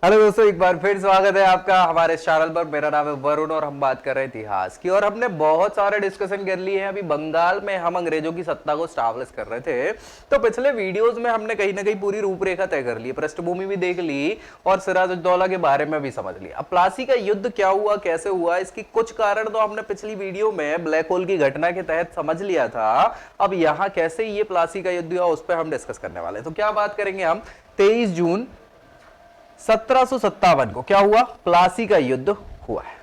Hello दोस्तों, एक बार फिर स्वागत है आपका हमारे चैनल पर। मेरा नाम है वरुण और हम बात कर रहे हैं इतिहास की। और हमने बहुत सारे डिस्कशन कर लिए हैं। अभी बंगाल में हम अंग्रेजों की सत्ता को स्टैब्लिश कर रहे थे, तो पिछले वीडियोस में हमने कहीं ना कहीं पूरी रूपरेखा तय कर ली, पृष्ठभूमि भी देख ली और सिराजुद्दौला के बारे में भी समझ लिया। अब प्लासी का युद्ध क्या हुआ, कैसे हुआ, इसकी कुछ कारण तो हमने पिछली वीडियो में ब्लैक होल की घटना के तहत समझ लिया था। अब यहाँ कैसे ये प्लासी का युद्ध हुआ उस पर हम डिस्कस करने वाले हैं। तो क्या बात करेंगे हम, 23 जून 1757 को क्या हुआ, प्लासी का युद्ध हुआ है।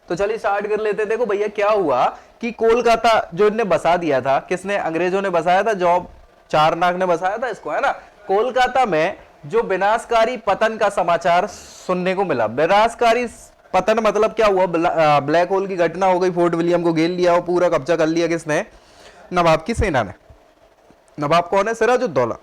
तो चलिए स्टार्ट कर लेते हैं। देखो भैया क्या हुआ कि कोलकाता जो इनने बसा दिया था, किसने, अंग्रेजों ने बसाया था, जॉब चारनाक ने बसाया था इसको, है ना। कोलकाता में जो विनाशकारी पतन का समाचार सुनने को मिला। विनाशकारी पतन मतलब क्या हुआ, ब्लैक होल की घटना हो गई, फोर्ट विलियम को घेर लिया और पूरा कब्जा कर लिया किसने, नवाब की सेना ने। नवाब कौन है, सिराजुद्दौला।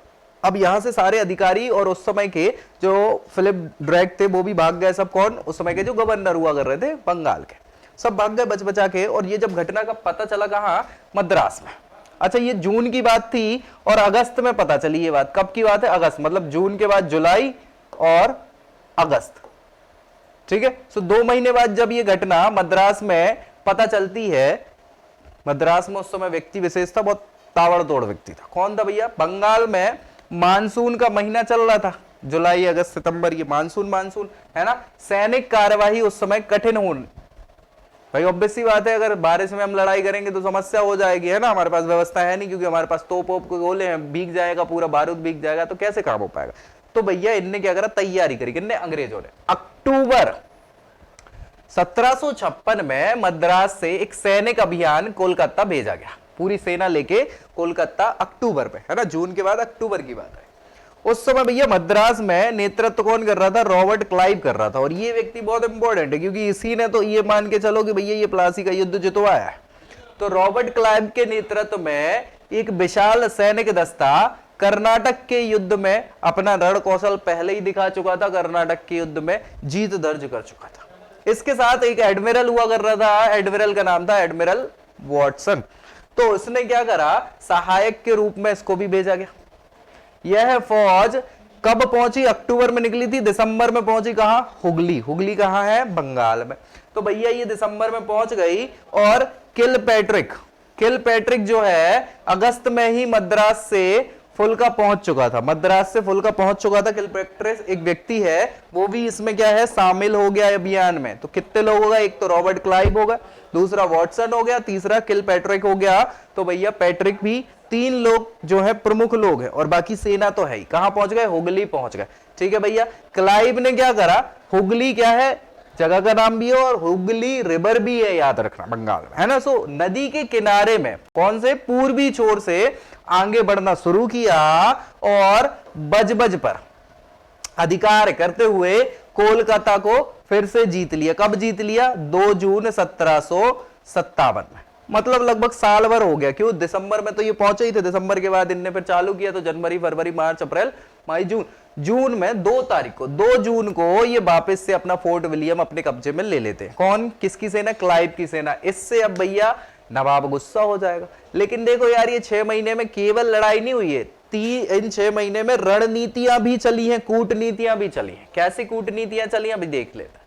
अब यहां से सारे अधिकारी और उस समय के जो फिलिप ड्रैक थे वो भी भाग गए। सब कौन, उस समय के जो गवर्नर हुआ कर रहे थे बंगाल के, सब भाग गए बच बचा के। और ये जब घटना का पता चला कहां, मद्रास में। अच्छा, ये जून की बात थी और अगस्त में पता चली ये बात। कब की बात है, अगस्त, मतलब जून के बाद जुलाई और अगस्त, ठीक है। सो 2 महीने बाद जब ये घटना मद्रास में पता चलती है, मद्रास में उस समय व्यक्ति विशेष था, बहुत ताबड़तोड़ व्यक्ति था। कौन था भैया, बंगाल में मानसून का महीना चल रहा था, जुलाई अगस्त सितंबर, ये मानसून है ना। सैनिक कार्यवाही उस समय कठिन होने, भाई ऑब्वियस सी बात है, अगर बारिश में हम लड़ाई करेंगे तो समस्या हो जाएगी, है ना। हमारे पास व्यवस्था है नहीं, क्योंकि हमारे पास तोप वोप के गोले हैं, भीग जाएगा पूरा, बारूद भीग जाएगा, तो कैसे काम हो पाएगा। तो भैया इनने क्या करा, तैयारी करी, किसने, अंग्रेजों ने। अक्टूबर 1756 में मद्रास से एक सैनिक अभियान कोलकाता भेजा गया, पूरी सेना लेके कोलकाता, अक्टूबर में, है ना, जून के बाद अक्टूबर की बात है। उस समय भैया मद्रास में नेतृत्व कौन कर रहा था, रॉबर्ट क्लाइव कर रहा था। और ये व्यक्ति बहुत इंपॉर्टेंट है, क्योंकि इसी ने तो ये मान के चलो कि भैया ये प्लासी का युद्ध जितवाया है। तो रॉबर्ट क्लाइव के नेतृत्व में एक विशाल सैनिक दस्ता कर्नाटक के युद्ध में अपना रण कौशल पहले ही दिखा चुका था, कर्नाटक के युद्ध में जीत दर्ज कर चुका था। इसके साथ एक एडमिरल हुआ कर रहा था, एडमिरल का नाम था एडमिरल वॉटसन। तो उसने क्या करा, सहायक के रूप में इसको भी भेजा गया। यह फौज कब पहुंची, अक्टूबर में निकली थी, दिसंबर में पहुंची कहां, हुगली। हुगली कहां है, बंगाल में। तो भैया ये दिसंबर में पहुंच गई और किलपैट्रिक जो है अगस्त में ही मद्रास से फुल्का पहुंच चुका था, मद्रास से फुल्का पहुंच चुका था। किलपैट्रिक एक व्यक्ति है, वो भी इसमें क्या है, शामिल हो गया अभियान में। तो कितने लोग होगा, एक तो रॉबर्ट क्लाइव होगा, दूसरा वॉटसन हो गया, तीसरा किलपैट्रिक हो गया। तो भैया पैट्रिक भी, 3 लोग जो है प्रमुख लोग हैं, और बाकी सेना तो है ही। कहां पहुंच गए, हुगली पहुंच गए, ठीक है भैया। क्लाइव ने क्या करा, हुगली क्या है, जगह का नाम भी है और हुगली रिवर भी है, याद रखना, बंगाल में, है ना। सो नदी के किनारे में कौन से, पूर्वी छोर से आगे बढ़ना शुरू किया और बजबज पर अधिकार करते हुए कोलकाता को फिर से जीत लिया। कब जीत लिया, 2 जून 1757 में। मतलब लगभग साल भर हो गया। क्यों, दिसंबर में तो ये पहुंचे ही थे, दिसंबर के बाद इनने फिर चालू किया, तो जनवरी फरवरी मार्च अप्रैल मई जून, जून में 2 जून को ये वापस से अपना फोर्ट विलियम अपने कब्जे में ले लेते हैं। कौन, किसकी सेना, क्लाइव की सेना। इससे अब भैया नवाब गुस्सा हो जाएगा। लेकिन देखो यार, ये 6 महीने में केवल लड़ाई नहीं हुई है, इन 6 महीने में रणनीतियां भी चली हैं, कूटनीतियां भी चली हैं। कैसी कूटनीतियां चली अभी देख लेते हैं,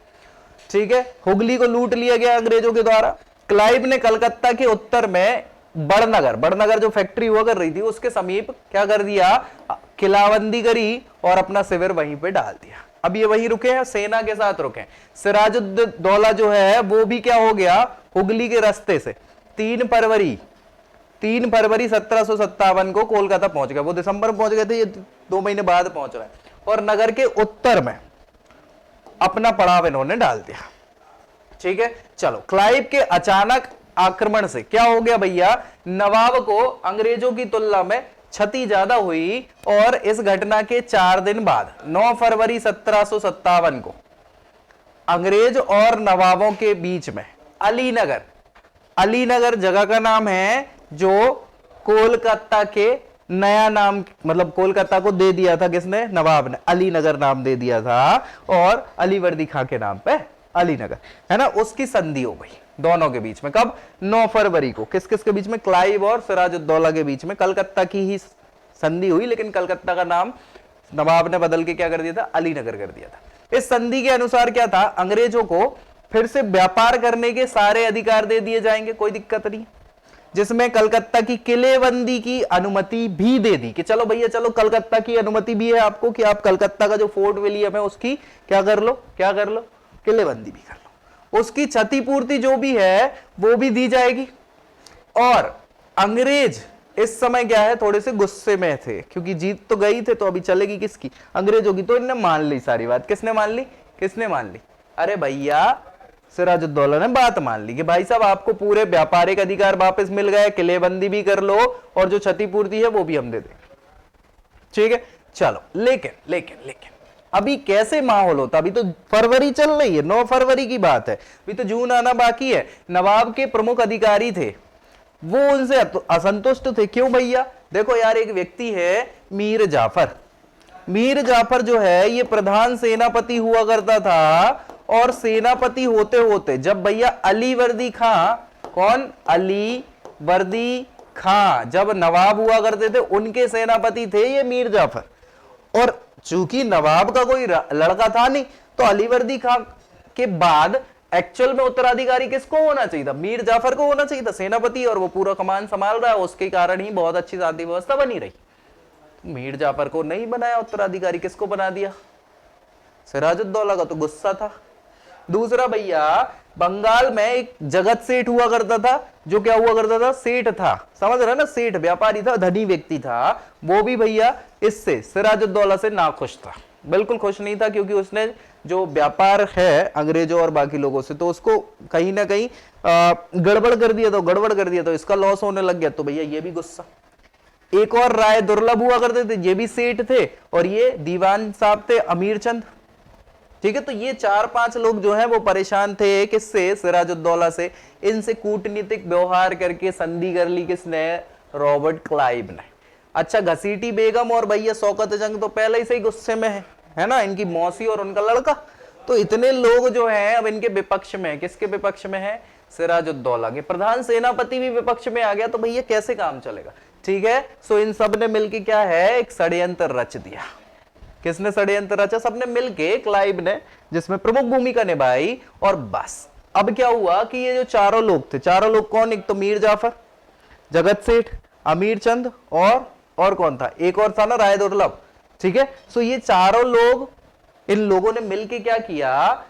ठीक है। हुगली को लूट लिया गया अंग्रेजों के द्वारा। क्लाइव ने कलकत्ता के उत्तर में बड़नगर जो फैक्ट्री हुआ कर रही थी उसके समीप क्या कर दिया, किलाबंदी करी और अपना शिविर वहीं पे डाल दिया। अब ये वहीं रुके हैं, सेना के साथ रुके हैं। सिराजुद्दौला जो है वो भी क्या हो गया, हुगली के रास्ते से 3 फरवरी 1757 को कोलकाता पहुंच गया। वो दिसंबर में पहुंच गए थे, ये 2 महीने बाद पहुंच रहे हैं। और नगर के उत्तर में अपना पड़ाव इन्होंने डाल दिया, ठीक है। चलो, क्लाइव के अचानक आक्रमण से क्या हो गया भैया, नवाब को अंग्रेजों की तुलना में क्षति ज्यादा हुई। और इस घटना के 4 दिन बाद 9 फरवरी 1757 को अंग्रेज और नवाबों के बीच में अलीनगर जगह का नाम है, जो कोलकाता के नया नाम, मतलब कोलकाता को दे दिया था किसने, नवाब ने, अलीनगर नाम दे दिया था। और अलीवर्दी खां के नाम पे अलीनगर, है ना। उसकी संधि हो गई दोनों के बीच में। कब, 9 फरवरी को। किस किस के बीच में, क्लाइव और सिराजुद्दौला के बीच में। कलकत्ता की ही संधि हुई, लेकिन कलकत्ता का नाम नवाब ने बदल के क्या कर दिया था, अलीनगर कर दिया था। इस संधि के अनुसार क्या था, अंग्रेजों को फिर से व्यापार करने के सारे अधिकार दे दिए जाएंगे, कोई दिक्कत नहीं, जिसमें कलकत्ता की किलेबंदी की अनुमति भी दे दी कि चलो भैया चलो कलकत्ता की अनुमति भी है आपको कि आप कलकत्ता का जो फोर्ट विलियम है उसकी क्या कर लो, किलेबंदी भी कर लो, उसकी क्षतिपूर्ति जो भी है वो भी दी जाएगी। और अंग्रेज इस समय क्या है, थोड़े से गुस्से में थे क्योंकि जीत तो गई थे, तो अभी चलेगी किसकी, अंग्रेजों की। तो इन्होंने मान ली सारी बात। किसने मान ली? अरे भैया सिराजुद्दौला ने बात मान ली कि भाई साहब आपको पूरे व्यापारिक अधिकार वापस मिल गए, किलेबंदी भी कर लो और जो क्षतिपूर्ति है वो भी हम दे देंगे, ठीक है। चलो लेकिन अभी कैसे माहौल होता, अभी तो फरवरी चल रही है, 9 फरवरी की बात है, अभी तो जून आना बाकी है। नवाब के प्रमुख अधिकारी थे वो उनसे असंतुष्ट थे। क्यों भैया, देखो यार एक व्यक्ति है मीर जाफर जो है ये प्रधान सेनापति हुआ करता था, और सेनापति होते होते जब भैया अली वर्दी खां जब नवाब हुआ करते थे उनके सेनापति थे ये मीर जाफर। और चूंकि नवाब का कोई लड़का था नहीं, तो अली वर्दी खां के बाद एक्चुअल में उत्तराधिकारी किसको होना चाहिए था, मीर जाफर को होना चाहिए था, सेनापति, और वो पूरा कमान संभाल रहा है, उसके कारण ही बहुत अच्छी शांति व्यवस्था बनी रही। मीर जाफर को नहीं बनाया उत्तराधिकारी, किसको बना दिया, सिराजुद्दौला का तो गुस्सा था। दूसरा भैया बंगाल में एक जगत सेठ हुआ करता था, जो क्या हुआ करता था, सेठ था, समझ रहे ना, सेठ व्यापारी था, धनी व्यक्ति था, वो भी भैया इससे सिराजुद्दौला से नाखुश था, बिल्कुल खुश नहीं था, क्योंकि उसने जो व्यापार है अंग्रेजों और बाकी लोगों से तो उसको कहीं ना कहीं गड़बड़ कर दिया, तो इसका लॉस होने लग गया, तो भैया ये भी गुस्सा। एक और राय दुर्लभ हुआ करते थे, ये भी सेठ थे, और ये दीवान साहब थे अमीर चंद, ठीक है। तो ये 4-5 लोग जो हैं वो परेशान थे, किससे, सिराजुद्दौला से। इनसे कूटनीतिक व्यवहार करके संधि कर ली किसने, रॉबर्ट क्लाइव ने। अच्छा, घसीटी बेगम और भैया शौकत जंग तो पहले ही से ही गुस्से में है ना, इनकी मौसी और उनका लड़का। तो इतने लोग जो हैं अब इनके विपक्ष में, किसके विपक्ष में है, सिराजुद्दौला के। प्रधान सेनापति भी विपक्ष में आ गया, तो भैया कैसे काम चलेगा, ठीक है। सो इन सब ने मिलकर क्या है, एक षड्यंत्र रच दिया। किसने षड्यंत्र रचा, सबने मिलके, क्लाइव ने जिसमें प्रमुख भूमिका निभाई। और बस अब क्या हुआ कि ये जो चारों लोग थे, चारों लोग कौन, एक तो मीर जाफर, जगत सेठ, अमीर चंद और कौन था, एक और था ना, राय दुर्लभ, ठीक है। सो ये चारों लोग, इन लोगों ने मिलके क्या किया,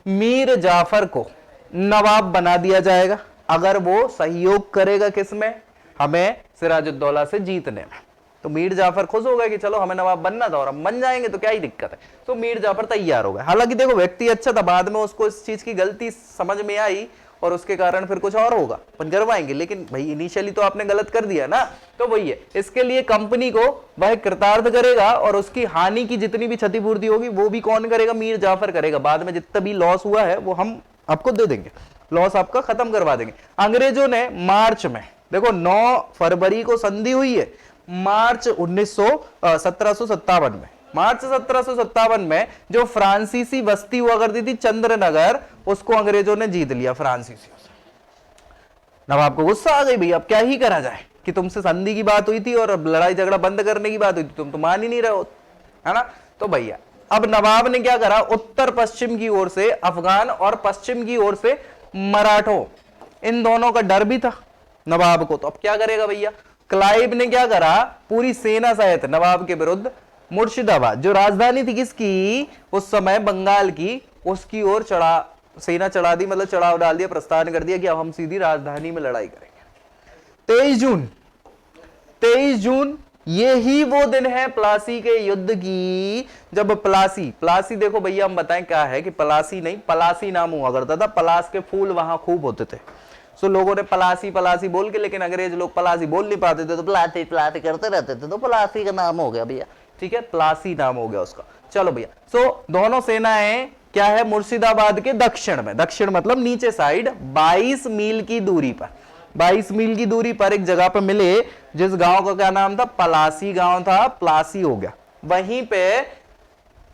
मीर जाफर को नवाब बना दिया जाएगा अगर वो सहयोग करेगा किसमें, हमें सिराजुद्दौला से जीतने में। तो मीर जाफर खुश हो गए कि चलो हमें नवाब बनना था और हम बन जाएंगे, तो क्या ही दिक्कत है। तो मीर जाफर तैयार हो गए। हालांकि देखो व्यक्ति अच्छा था, बाद में उसको इस चीज की गलती समझ में आई और उसके कारण फिर कुछ और होगा, अपन करवाएंगे, लेकिन भाई इनिशियली तो आपने गलत कर दिया ना। तो वही है, इसके लिए कंपनी को वह कृतार्थ करेगा और उसकी हानि की जितनी भी क्षतिपूर्ति होगी वो भी कौन करेगा, मीर जाफर करेगा। बाद में जितना भी लॉस हुआ है वो हम आपको दे देंगे, लॉस आपका खत्म करवा देंगे। अंग्रेजों ने मार्च में, देखो 9 फरवरी को संधि हुई है, मार्च 1757 में, मार्च 1757 में जो फ्रांसीसी बस्ती हुआ करती थी चंद्रनगर, उसको अंग्रेजों ने जीत लिया फ्रांसीसियों से। नवाब को गुस्सा आ गई, भाई अब क्या ही करा जाए कि तुमसे संधि की बात हुई थी और अब लड़ाई झगड़ा बंद करने की बात हुई थी, तुम तो मान ही नहीं रहे हो, है ना। तो भैया अब नवाब ने क्या करा, उत्तर पश्चिम की ओर से अफगान और पश्चिम की ओर से मराठों, इन दोनों का डर भी था नवाब को। तो अब क्या करेगा भैया, क्लाइव ने क्या करा, पूरी सेना सहित नवाब के विरुद्ध मुर्शिदाबाद, जो राजधानी थी किसकी उस समय, बंगाल की, उसकी ओर सेना चढ़ा दी, मतलब चढ़ाव डाल दिया, प्रस्थान कर दिया कि अब हम सीधी राजधानी में लड़ाई करेंगे। 23 जून ये ही वो दिन है प्लासी के युद्ध की, जब प्लासी देखो भैया हम बताएं क्या है कि प्लासी नहीं, पलासी नाम हुआ करता था, पलास के फूल वहां खूब होते थे। सो लोगों ने पलासी बोल के, लेकिन अंग्रेज लोग पलासी बोल नहीं पाते थे, तो प्लासी करते रहते थे, तो पलासी का नाम हो गया भैया, ठीक है, प्लासी नाम हो गया उसका। चलो भैया, सो दोनों सेनाएं क्या है, मुर्शिदाबाद के दक्षिण में, दक्षिण मतलब नीचे साइड, 22 मील की दूरी पर, 22 मील की दूरी पर एक जगह पर मिले, जिस गांव का क्या नाम था, पलासी गांव था, प्लासी हो गया, वहीं पे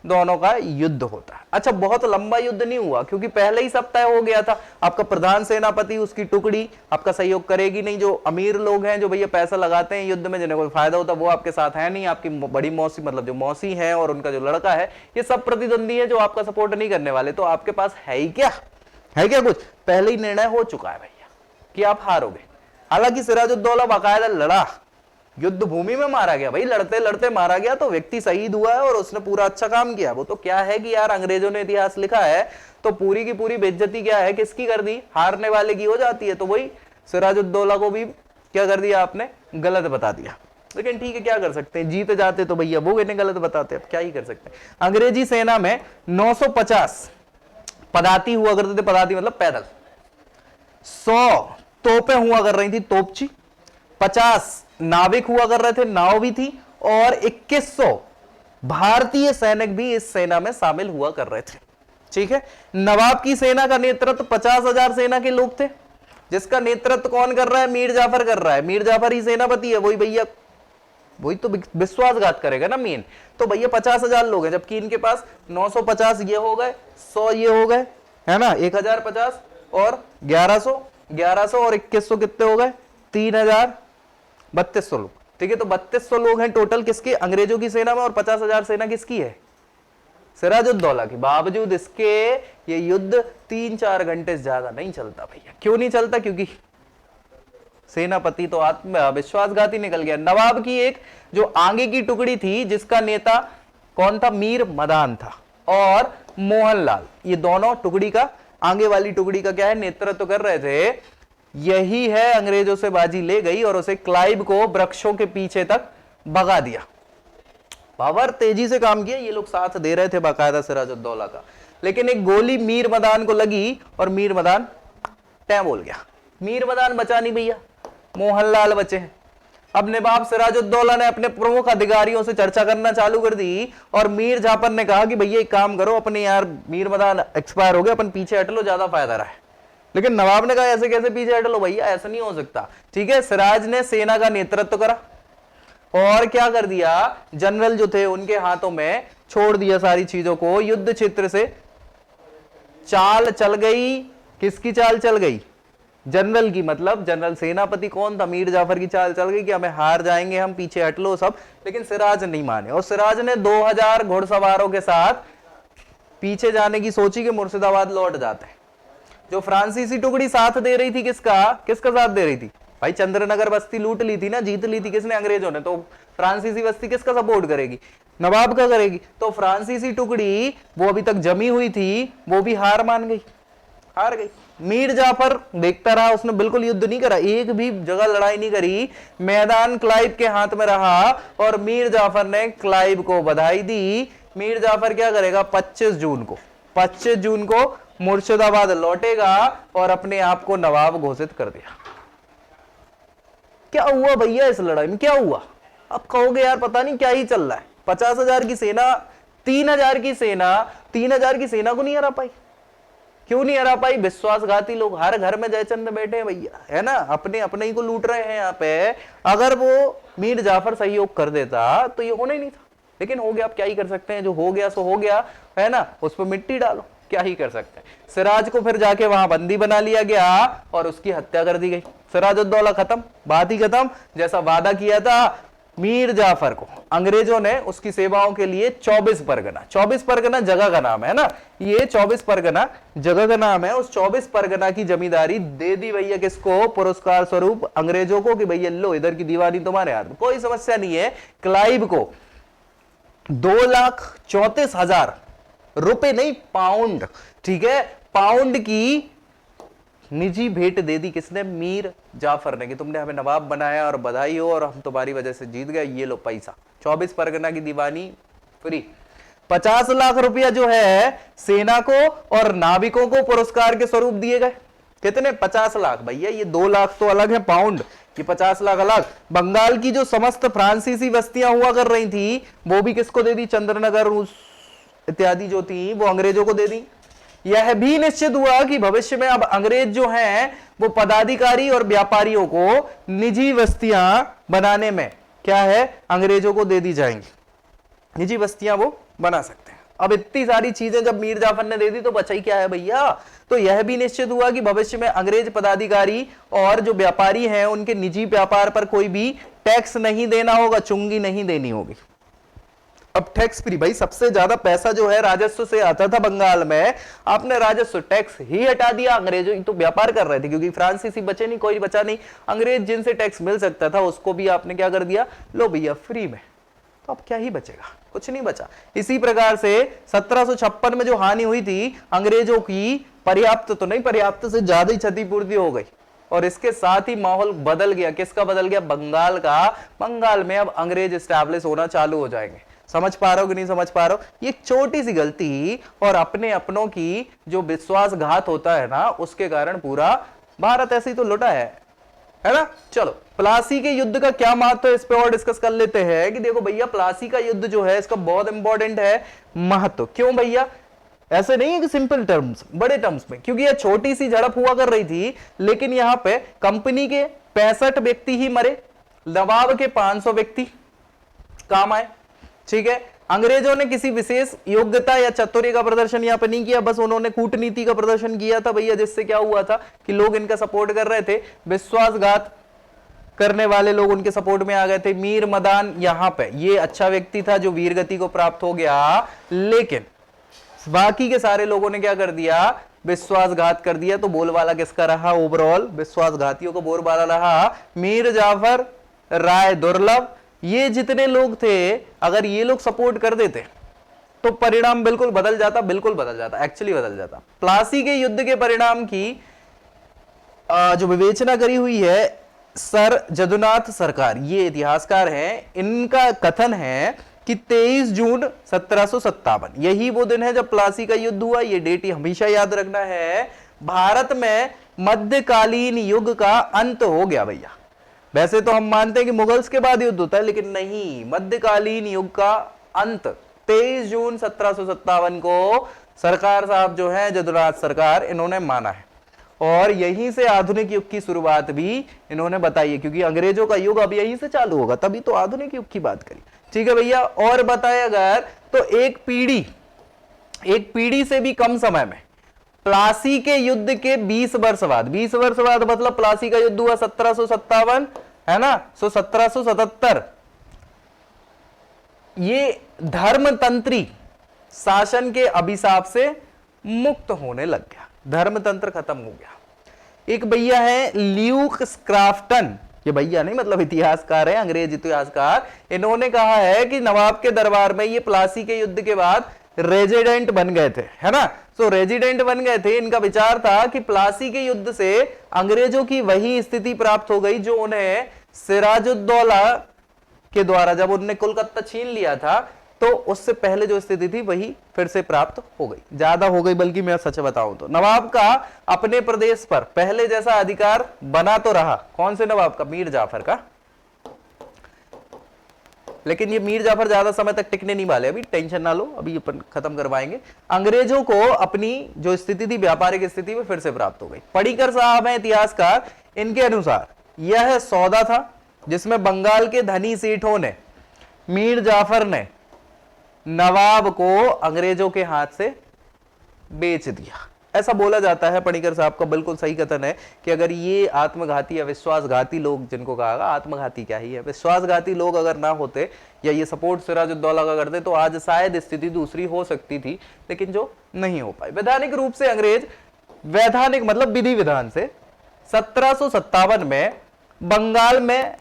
दोनों का युद्ध होता है। अच्छा, बहुत लंबा युद्ध नहीं हुआ क्योंकि पहले ही सब तय हो गया था। आपका प्रधान सेनापति, उसकी टुकड़ी आपका सहयोग करेगी नहीं। जो अमीर लोग हैं, जो भैया पैसा लगाते हैं युद्ध में, जिन्हें कोई फायदा होता है, वो आपके साथ है नहीं। आपकी बड़ी मौसी, मतलब जो मौसी है और उनका जो लड़का है, ये सब प्रतिद्वंदी है जो आपका सपोर्ट नहीं करने वाले। तो आपके पास है ही क्या, है क्या कुछ? पहले ही निर्णय हो चुका है भैया कि आप हारोगे। हालांकि सिराजुद्दौला बाकायदा लड़ा, युद्ध भूमि में मारा गया भाई, लड़ते लड़ते मारा गया, तो व्यक्ति शहीद हुआ है और उसने पूरा अच्छा काम किया। वो तो क्या है कि यार अंग्रेजों ने इतिहास लिखा है तो पूरी की पूरी बेइज्जती क्या है, किसकी कर दी? हारने वाले की हो जाती है। तो वही सिराजुद्दौला को भी क्या कर दिया आपने? गलत बता दिया। लेकिन ठीक है, क्या कर सकते हैं, जीत जाते तो भैया वो इन्हें गलत बताते, अब क्या ही कर सकते हैं। अंग्रेजी सेना में 950 पदाती हुआ करते थे, पदाती मतलब पैदल। 100 तोपें हुआ कर रही थी, तोपची। 50 नाविक हुआ कर रहे थे, नाव भी थी। और 2100 भारतीय सैनिक भी इस सेना में शामिल हुआ कर रहे थे। ठीक है, नवाब की सेना का नेतृत्व 50,000 सेना के लोग थे, जिसका नेतृत्व कौन कर रहा है? मीर जाफर कर रहा है। मीर जाफर ही सेनापति है, वही भैया, वही तो विश्वासघात करेगा ना मेन। तो भैया 50,000 लोग हैं, जबकि इनके पास 950 ये हो गए, 100 ये हो गए, है ना, 1050 और 1100 और 2100 कितने हो गए? 3200 लोग। ठीक है, तो 3200 लोग हैं टोटल किसके? अंग्रेजों की सेना में। और 50,000 सेना किसकी है? सिराजुद्दौला की। बावजूद इसके ये युद्ध 3-4 घंटे से ज्यादा नहीं चलता भैया। क्यों नहीं चलता? क्योंकि सेनापति तो विश्वासघाती निकल गया। नवाब की एक जो आगे की टुकड़ी थी, जिसका नेता कौन था? मीर मदान था और मोहनलाल। ये दोनों टुकड़ी का, आगे वाली टुकड़ी का क्या है? नेतृत्व कर रहे थे। यही है अंग्रेजों से बाजी ले गई और उसे क्लाइव को वृक्षों के पीछे तक भगा दिया। पावर तेजी से काम किया, ये लोग साथ दे रहे थे बाकायदा सिराजुद्दौला का। लेकिन एक गोली मीर मदान को लगी और मीर मदान टैं बोल गया। मीर मदान बचा नहीं भैया, मोहनलाल बचे हैं। अब नवाब सिराजुद्दौला ने अपने प्रमुख अधिकारियों से चर्चा करना चालू कर दी और मीर जाफर ने कहा कि भैया एक काम करो, अपने यार मीर मदान एक्सपायर हो गए, अपन पीछे हट लो, ज्यादा फायदा रहा है। लेकिन नवाब ने कहा ऐसे कैसे पीछे हट लो भैया, ऐसा नहीं हो सकता। ठीक है, सिराज ने सेना का नेतृत्व करा और क्या कर दिया, जनरल जो थे उनके हाथों में छोड़ दिया सारी चीजों को। युद्ध क्षेत्र से चाल चल गई। किसकी चाल चल गई? जनरल की, मतलब जनरल सेनापति कौन था? मीर जाफर की चाल चल गई कि हमें हार जाएंगे, हम पीछे हट लो सब। लेकिन सिराज नहीं माने और सिराज ने 2000 घुड़सवारों के साथ पीछे जाने की सोची कि मुर्शिदाबाद लौट जाते हैं। जो फ्रांसीसी टुकड़ी साथ दे रही थी, किसका साथ दे रही थी भाई? चंद्रनगर बस्ती लूट ली थी ना, जीत ली थी किसने? अंग्रेजों ने। तो फ्रांसीसी बस्ती किसका सपोर्ट करेगी? नवाब का करेगी। तो फ्रांसीसी टुकड़ी वो अभी तक जमी हुई थी, वो भी हार मान गई, हार गई। मीर जाफर देखता रहा, उसने बिल्कुल युद्ध नहीं करा, एक भी जगह लड़ाई नहीं करी। मैदान क्लाइव के हाथ में रहा और मीर जाफर ने क्लाइव को बधाई दी। मीर जाफर क्या करेगा? 25 जून को मुर्शिदाबाद लौटेगा और अपने आप को नवाब घोषित कर दिया। क्या हुआ भैया इस लड़ाई में? क्या हुआ? अब कहोगे यार पता नहीं क्या ही चल रहा है। 50,000 की सेना, 3,000 की सेना, 3,000 की सेना को नहीं हरा पाई। क्यों नहीं हरा पाई? विश्वासघाती लोग। हर घर में जयचंद बैठे हैं भैया, है ना, अपने अपने ही को लूट रहे हैं यहाँ पे। अगर वो मीर जाफर सहयोग कर देता तो ये होना ही नहीं था। लेकिन हो गया, अब क्या ही कर सकते हैं, जो हो गया सो हो गया, है ना, उस पर मिट्टी डालो, क्या ही कर सकते हैं। सिराज को फिर जाके वहां बंदी बना लिया गया और उसकी हत्या कर दी गई। सिराजुद्दौला खत्म, बात ही खत्म। जैसा वादा किया था मीर जाफर को अंग्रेजों ने उसकी सेवाओं के लिए 24 परगना जगह का नाम है ना, ये 24 परगना जगह का नाम है। उस 24 परगना की जमींदारी दे दी भैया किसको? पुरस्कार स्वरूप अंग्रेजों को, कि भैया लो इधर की दीवानी तुम्हारे हाथ में, कोई समस्या नहीं है। क्लाइव को 2,34,000 रुपए, नहीं पाउंड, ठीक है, पाउंड की निजी भेंट दे दी। किसने? मीर जाफर ने, कि तुमने हमें नवाब बनाया और बधाई हो और हम तुम्हारी वजह से जीत गए, ये लो पैसा। 24 परगना की दीवानी फ्री। 50 लाख रुपया जो है सेना को और नाविकों को पुरस्कार के स्वरूप दिए गए। कितने? 50 लाख भैया, ये 2 लाख तो अलग है पाउंड, ये 50 लाख अलग। बंगाल की जो समस्त फ्रांसीसी बस्तियां हुआ कर रही थी वो भी किसको दे दी? चंद्रनगर इत्यादि जो थी वो अंग्रेजों को दे दी। यह भी निश्चित हुआ कि भविष्य में अब अंग्रेज जो हैं वो पदाधिकारी और व्यापारियों को निजी बस्तियां बनाने में क्या है, अंग्रेजों को दे दी जाएंगी। निजी बस्तियां वो बना सकते हैं। अब इतनी सारी चीजें जब मीर जाफर ने दे दी तो बचा ही क्या है भैया। तो यह भी निश्चित हुआ कि भविष्य में अंग्रेज पदाधिकारी और जो व्यापारी हैं उनके निजी व्यापार पर कोई भी टैक्स नहीं देना होगा, चुंगी नहीं देनी होगी। अब टैक्स फ्री, भाई सबसे ज्यादा पैसा जो है राजस्व से आता था बंगाल में, आपने राजस्व टैक्स ही हटा दिया। अंग्रेजों तो व्यापार कर रहे थे क्योंकि फ्रांसीसी बचे नहीं, कोई बचा नहीं, अंग्रेज जिनसे टैक्स मिल सकता था उसको भी आपने क्या कर दिया, लो भैया फ्री में। तो अब क्या ही बचेगा, कुछ नहीं बचा। इसी प्रकार से 1756 में जो हानि हुई थी अंग्रेजों की, पर्याप्त तो नहीं, पर्याप्त से ज्यादा ही क्षतिपूर्ति हो गई और इसके साथ ही माहौल बदल गया। किसका बदल गया, बंगाल का। बंगाल में अब अंग्रेज एस्टैब्लिश होना चालू हो जाएंगे। समझ पा रहे हो कि नहीं समझ पा रहे हो। ये छोटी सी गलती और अपने अपनों की जो विश्वासघात होता है ना, उसके कारण पूरा भारत ऐसे ही तो लुटा है ना। चलो प्लासी के युद्ध का क्या महत्व है इस पे और डिस्कस कर लेते हैं कि देखो भैया प्लासी का युद्ध जो है इसका बहुत इंपॉर्टेंट है महत्व। क्यों भैया, ऐसे नहीं है कि सिंपल टर्म्स, बड़े टर्म्स में, क्योंकि यह छोटी सी झड़प हुआ कर रही थी लेकिन यहां पे कंपनी के 65 व्यक्ति ही मरे, नवाब के 500 व्यक्ति काम आए। ठीक है, अंग्रेजों ने किसी विशेष योग्यता या चातुर्य का प्रदर्शन यहां पर नहीं किया, बस उन्होंने कूटनीति का प्रदर्शन किया था भैया, जिससे क्या हुआ था कि लोग इनका सपोर्ट कर रहे थे, विश्वासघात करने वाले लोग उनके सपोर्ट में आ गए थे। मीर मदान यहां पे ये अच्छा व्यक्ति था जो वीरगति को प्राप्त हो गया, लेकिन बाकी के सारे लोगों ने क्या कर दिया, विश्वासघात कर दिया। तो बोलबाला किसका रहा, ओवरऑल विश्वासघातियों को बोलबाला रहा मीर जाफर, राय दुर्लभ, ये जितने लोग थे, अगर ये लोग सपोर्ट कर देते तो परिणाम बिल्कुल बदल जाता, बिल्कुल बदल जाता, एक्चुअली बदल जाता। प्लासी के युद्ध के परिणाम की जो विवेचना करी हुई है सर जदुनाथ सरकार, ये इतिहासकार हैं, इनका कथन है कि 23 जून 1757 यही वो दिन है जब प्लासी का युद्ध हुआ। ये डेट हमेशा याद रखना है। भारत में मध्यकालीन युग का अंत हो गया भैया। वैसे तो हम मानते हैं कि मुगल्स के बाद युद्ध होता है, लेकिन नहीं, मध्यकालीन युग का अंत 23 जून 1757 को सरकार साहब जो है जदुनाथ सरकार, इन्होंने माना है और यहीं से आधुनिक युग की शुरुआत भी इन्होंने बताई है, क्योंकि अंग्रेजों का युग अब यहीं से चालू होगा, तभी तो आधुनिक युग की बात करी। ठीक है भैया, और बताए अगर तो एक पीढ़ी से भी कम समय में प्लासी के युद्ध के 20 वर्ष बाद, 20 वर्ष बाद मतलब प्लासी का युद्ध हुआ 1757 है ना, सो 1777 ये धर्मतंत्री शासन के अभिशाप से मुक्त होने लग गया, धर्मतंत्र खत्म हो गया। एक भैया है ल्यूक स्क्राफ्टन, ये भैया नहीं मतलब इतिहासकार है, अंग्रेज इतिहासकार, इन्होंने कहा है कि नवाब के दरबार में ये प्लासी के युद्ध के बाद रेजिडेंट बन गए थे, है ना। सो रेजिडेंट बन गए थे। इनका विचार था कि प्लासी के युद्ध से अंग्रेजों की वही स्थिति प्राप्त हो गई जो उन्हें सिराजुद्दौला के द्वारा, जब उन्होंने कोलकाता छीन लिया था तो उससे पहले जो स्थिति थी वही फिर से प्राप्त हो गई, ज्यादा हो गई बल्कि। मैं सच बताऊं तो नवाब का अपने प्रदेश पर पहले जैसा अधिकार बना तो रहा, कौन से नवाब का, मीर जाफर का, लेकिन ये मीर जाफर ज्यादा समय तक टिकने नहीं वाले, अभी टेंशन ना लो, अभी अपन खत्म करवाएंगे। अंग्रेजों को अपनी जो स्थिति थी व्यापारिक स्थिति में फिर से प्राप्त हो गई। पडिक्कर साहब हैं इतिहासकार, इनके अनुसार यह सौदा था जिसमें बंगाल के धनी सेठों ने, मीर जाफर ने नवाब को अंग्रेजों के हाथ से बेच दिया, ऐसा बोला जाता है। पडिक्कर साहब का बिल्कुल सही कथन है कि अगर ये आत्मघाती या विश्वासघाती लोग, जिनको कहा, आत्मघाती क्या ही है, विश्वासघाती लोग अगर ना होते या ये सपोर्ट सिराजुद्दौला का करते तो आज शायद स्थिति दूसरी हो सकती थी, लेकिन जो नहीं हो पाई। वैधानिक रूप से अंग्रेज, वैधानिक मतलब विधि विधान से 1757 में बंगाल में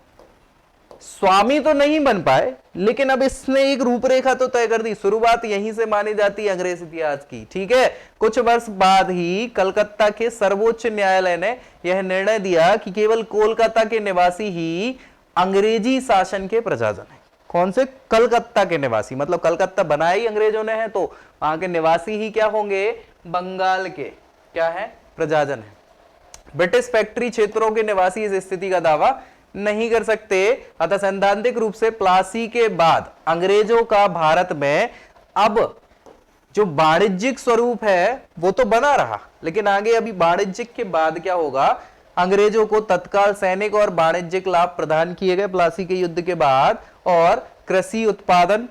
स्वामी तो नहीं बन पाए, लेकिन अब इसने एक रूपरेखा तो तय कर दी। शुरुआत यहीं से मानी जाती है अंग्रेज इतिहास की। ठीक है, कुछ वर्ष बाद ही कलकत्ता के सर्वोच्च न्यायालय ने यह निर्णय दिया कि केवल कोलकाता के निवासी ही अंग्रेजी शासन के प्रजाजन है। कौन से, कलकत्ता के निवासी, मतलब कलकत्ता बनाया ही अंग्रेजों ने है तो वहां के निवासी ही क्या होंगे, बंगाल के क्या है, प्रजाजन है। ब्रिटिश फैक्ट्री क्षेत्रों के निवासी इस स्थिति का दावा नहीं कर सकते। अतः सैद्धांतिक रूप से प्लासी के बाद अंग्रेजों का भारत में अब जो वाणिज्यिक स्वरूप है वो तो बना रहा, लेकिन आगे अभी वाणिज्यिक के बाद क्या होगा, अंग्रेजों को तत्काल सैनिक और वाणिज्यिक लाभ प्रदान किए गए प्लासी के युद्ध के बाद, और कृषि उत्पादन,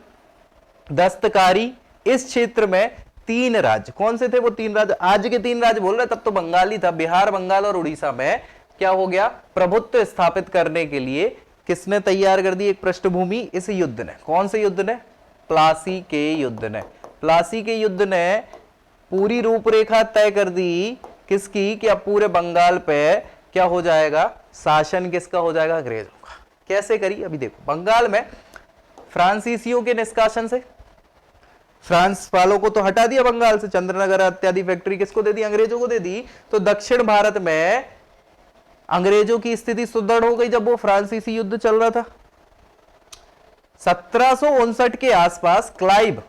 दस्तकारी, इस क्षेत्र में 3 राज्य, कौन से थे वो 3 राज्य, आज के 3 राज्य बोल रहे, तब तो बंगाली था, बिहार, बंगाल और उड़ीसा में क्या हो गया, प्रभुत्व स्थापित करने के लिए किसने तैयार कर दी एक पृष्ठभूमि, इस युद्ध ने। कौन से युद्ध ने, प्लासी के युद्ध ने। प्लासी के युद्ध ने पूरी रूपरेखा तय कर दी किसकी, कि अब पूरे बंगाल पे क्या हो जाएगा, शासन किसका हो जाएगा, अंग्रेजों का। कैसे करी, अभी देखो। बंगाल में फ्रांसीसियों के निष्कासन से, फ्रांस वालों को तो हटा दिया बंगाल से, चंद्रनगर इत्यादि फैक्ट्री किसको दे दी, अंग्रेजों को दे दी। तो दक्षिण भारत में अंग्रेजों की स्थिति सुदृढ़ हो गई जब वो फ्रांसीसी युद्ध चल रहा था। 1759 के आसपास क्लाइव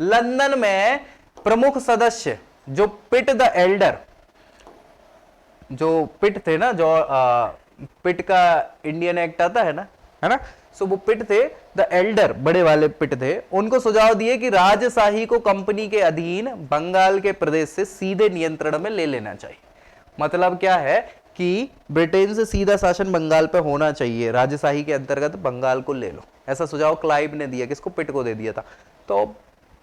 लंदन में प्रमुख सदस्य जो पिट द एल्डर, जो पिट थे ना, जो पिट का इंडियन एक्ट आता है ना, सो वो पिट थे, द एल्डर बड़े वाले पिट थे, उनको सुझाव दिए कि राजशाही को कंपनी के अधीन बंगाल के प्रदेश से सीधे नियंत्रण में ले लेना चाहिए। मतलब क्या है कि ब्रिटेन से सीधा शासन बंगाल पे होना चाहिए, राजशाही के अंतर्गत बंगाल को ले लो, ऐसा सुझाव क्लाइव ने दिया, किसको, पिट को दे दिया था। तो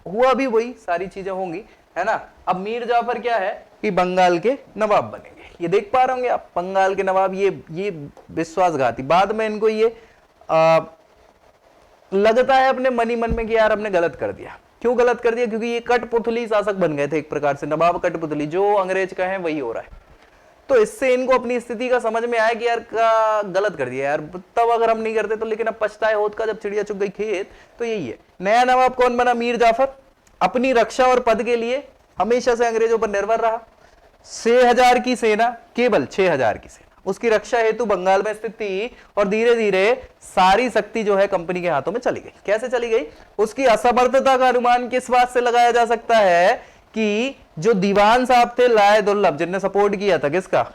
हुआ भी वही, सारी चीजें होंगी, है ना। अब मीर जाफर क्या है कि बंगाल के नवाब बनेंगे, ये देख पा रहे होंगे आप, बंगाल के नवाब, ये विश्वासघाती। बाद में इनको ये लगता है अपने मन ही मन में कि यार हमने गलत कर दिया। क्यों गलत कर दिया, क्योंकि ये कठपुतली शासक बन गए थे एक प्रकार से, नवाब कठपुतली, जो अंग्रेज का है वही हो रहा है। तो इससे इनको अपनी स्थिति का समझ में आया कि यार का गलत कर दिया यार, तब अगर हम नहीं करते तो, लेकिन अब पछताए होत का जब चिड़िया चुग गई खेत। तो यही है, नया नवाब कौन बना, मीर जाफर। अपनी रक्षा और पद के लिए हमेशा से अंग्रेजों पर निर्भर रहा। 6000 की सेना, केवल 6000 की सेना उसकी रक्षा हेतु बंगाल में स्थित थी, और धीरे धीरे सारी शक्ति जो है कंपनी के हाथों में चली गई। कैसे चली गई, उसकी असमर्थता का अनुमान किस बात से लगाया जा सकता है कि जो दीवान साहब थे लाए दुर्लभ, जिनने सपोर्ट किया था किसका,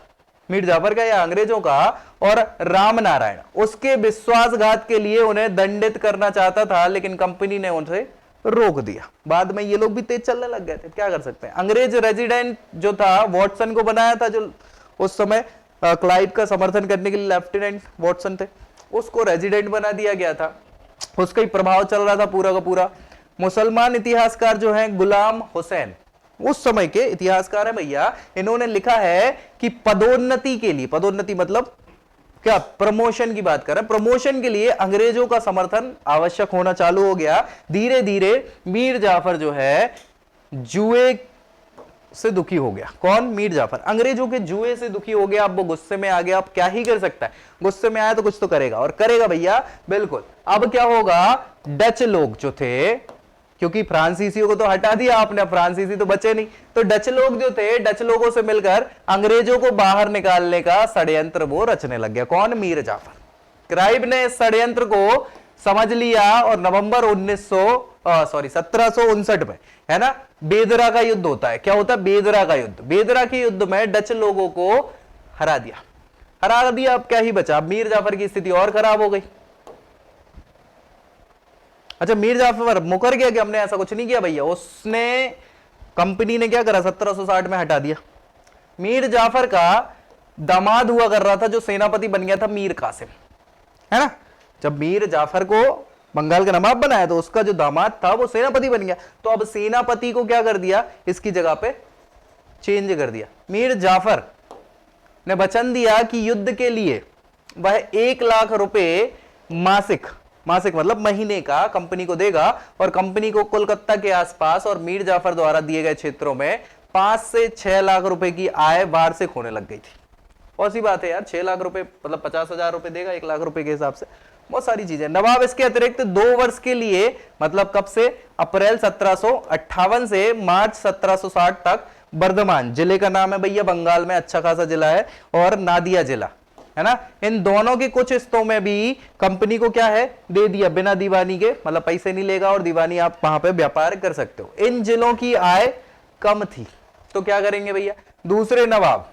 मीर जाफर का या अंग्रेजों का, और राम नारायण, उसके विश्वासघात के लिए उन्हें दंडित करना चाहता था, लेकिन कंपनी ने उनसे रोक दिया। बाद में ये लोग भी तेज चलने लग गए थे, क्या कर सकते हैं। अंग्रेज रेजिडेंट जो था, वॉटसन को बनाया था, जो उस समय क्लाइव का समर्थन करने के लिए लेफ्टिनेंट वॉटसन थे, उसको रेजिडेंट बना दिया गया था। उसका ही प्रभाव चल रहा था पूरा का पूरा। मुसलमान इतिहासकार जो हैं गुलाम हुसैन, उस समय के इतिहासकार है भैया, इन्होंने लिखा है कि पदोन्नति के लिए, पदोन्नति मतलब क्या, प्रमोशन की बात कर रहे हैं, प्रमोशन के लिए अंग्रेजों का समर्थन आवश्यक होना चालू हो गया। धीरे धीरे मीर जाफर जो है जुए से दुखी हो गया। कौन, मीर जाफर अंग्रेजों के जुए से दुखी हो गया। अब वो गुस्से में आ गया, अब क्या ही कर सकता है, गुस्से में आया तो कुछ तो करेगा, और करेगा भैया बिल्कुल। अब क्या होगा, डच लोग जो थे, क्योंकि फ्रांसीसियों को तो हटा दिया आपने, फ्रांसीसी तो बचे नहीं, तो डच लोग जो थे, डच लोगों से मिलकर अंग्रेजों को बाहर निकालने का षड्यंत्र वो रचने लग गया। कौन, मीर जाफर। क्राइव ने इस षड्यंत्र को समझ लिया और नवंबर 1759 में, है ना, बेदरा का युद्ध होता है। क्या होता है, बेदरा का युद्ध। बेदरा के युद्ध में डच लोगों को हरा दिया, हरा दिया। अब क्या ही बचा, मीर जाफर की स्थिति और खराब हो गई। अच्छा, मीर जाफर मुकर गया कि हमने ऐसा कुछ नहीं किया भैया, उसने, कंपनी ने क्या करा, 1760 में हटा दिया। मीर जाफर का दामाद हुआ कर रहा था, जो सेनापति बन गया था, मीर कासिम, है ना। जब मीर जाफर को बंगाल का नवाब बनाया तो उसका जो दामाद था वो सेनापति बन गया। तो अब सेनापति को क्या कर दिया, इसकी जगह पे चेंज कर दिया। मीर जाफर ने वचन दिया कि युद्ध के लिए वह 1 लाख रुपए मासिक, मासिक मतलब महीने का कंपनी को देगा, और कंपनी को कोलकाता के आसपास और मीर जाफर द्वारा दिए गए क्षेत्रों में 5 से 6 लाख रुपए की आय वार्षिक होने लग गई थी। और सी बात है यार, 6 लाख रुपए मतलब 50,000 रुपए देगा 1 लाख रुपए के हिसाब से, बहुत सारी चीजें। नवाब इसके अतिरिक्त 2 वर्ष के लिए, मतलब कब से, अप्रैल 1758 से मार्च 1760 तक, बर्धमान जिले का नाम है भैया, बंगाल में अच्छा खासा जिला है, और नादिया जिला, है ना, इन दोनों के कुछ हिस्सों में भी कंपनी को क्या है, दे दिया बिना दीवानी के, मतलब पैसे नहीं लेगा और दीवानी आप वहां पे व्यापार कर सकते हो। इन जिलों की आय कम थी, तो क्या करेंगे भैया, दूसरे नवाब